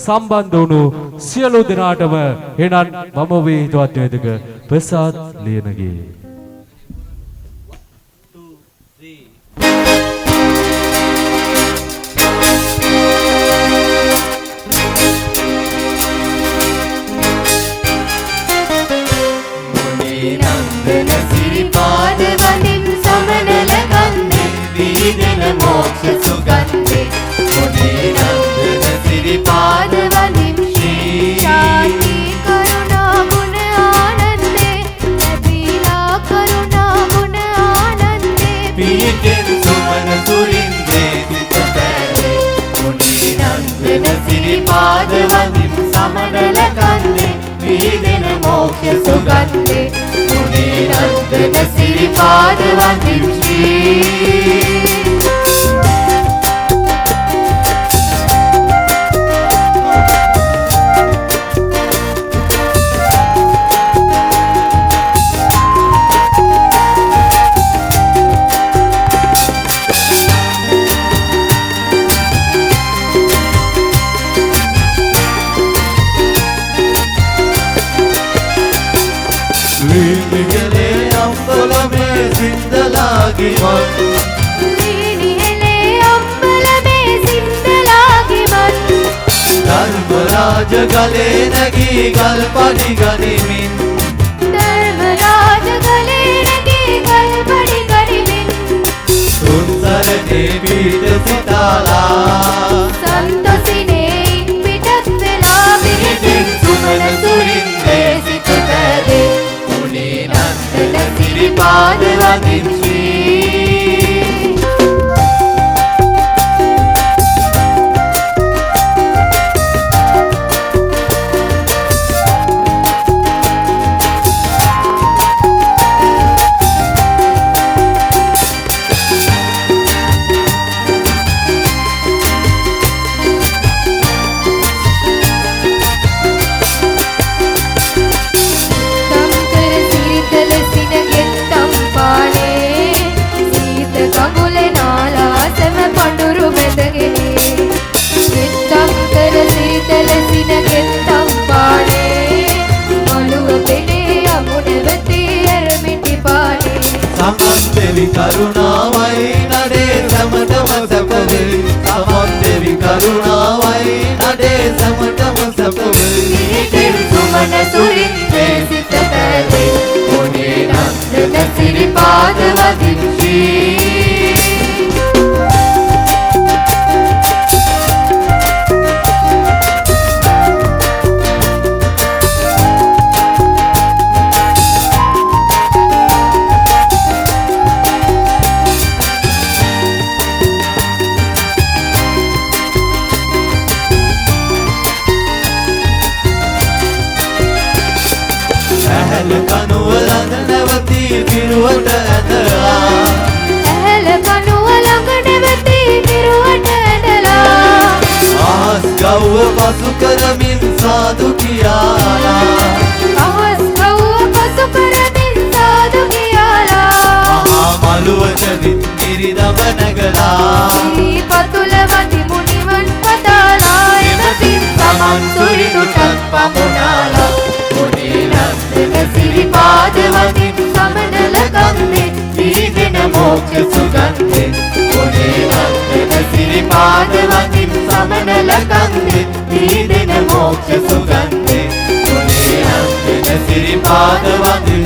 සම්බන්ධ වුණු සියලු දෙනාටම. එහෙනම් මම ඔබේ හිතවත් වේදක ප්‍රසාද් ලියනගේ मोक्ष सुगंधे मुनि नंदन सिरिपाद वनिम शांति करुणा गुण आनंदे अदीला करुणा गुण आनंदे पीकेन सुमन सुरिंदे सितपैरे मुनि नंदन सिरिपाद वनिम समनल कंदे वीदिन मोक्ष सुगंधे मुनि नंदन सिरिपाद वनिम වීනිගලේ අම්බලමේ සින්දලාගේ මත් වීනිහෙලේ අම්බලමේ සින්දලාගේ මත් ධර්මරාජ ගලේ නැගී ගල් පඩි ගනිමින් ධර්මරාජ ගලේ නැගී ගල් පඩි ගනිමින් සුන්දරනේ පීඨ සිතාලා සන්තොසිනේ පිටත් වෙලා පිහිටින් සුමන සුරින්දේ සිත පැදේ මුනේ නන්දන සිරිපාද වදින් දෙවි කරුණාවයි නඩේ සමටම සැපවේ සමන් දෙවි කරුණාවයි නඩේ සමටම සැපවේ සුමන සුරින්දේ සිත පැදේ මුනේ නන්දන සිරිපාද වදින් කනුව ළඟ නැවතී පිරුවට ඇදලා ඇහැල කනුව ළඟ නැවතී පිරුවට ඇදලා ආස් ගව්ව පසු කරමින් සාදු කියාලා අහස් කව්ව පසු කරමින් සාදු කියාලා මහා මළුවටනින් ගිරිදම නැගලා ශ්‍රී පතුල වදිමු නිවන් පතාලා එමතින් සමන් සුරිනුටත් පමුණාලා මුනේ නන්දන සිරිපාද වදින් සමනල කන්දේ දීගෙන මෝක්ෂ සුගන්ධේ මුනේ නන්දන සිරිපාද වදින් සමනල කන්දේ දීගෙන මෝක්ෂ සුගන්ධේ මුනේ නන්දන සිරිපාද වදින්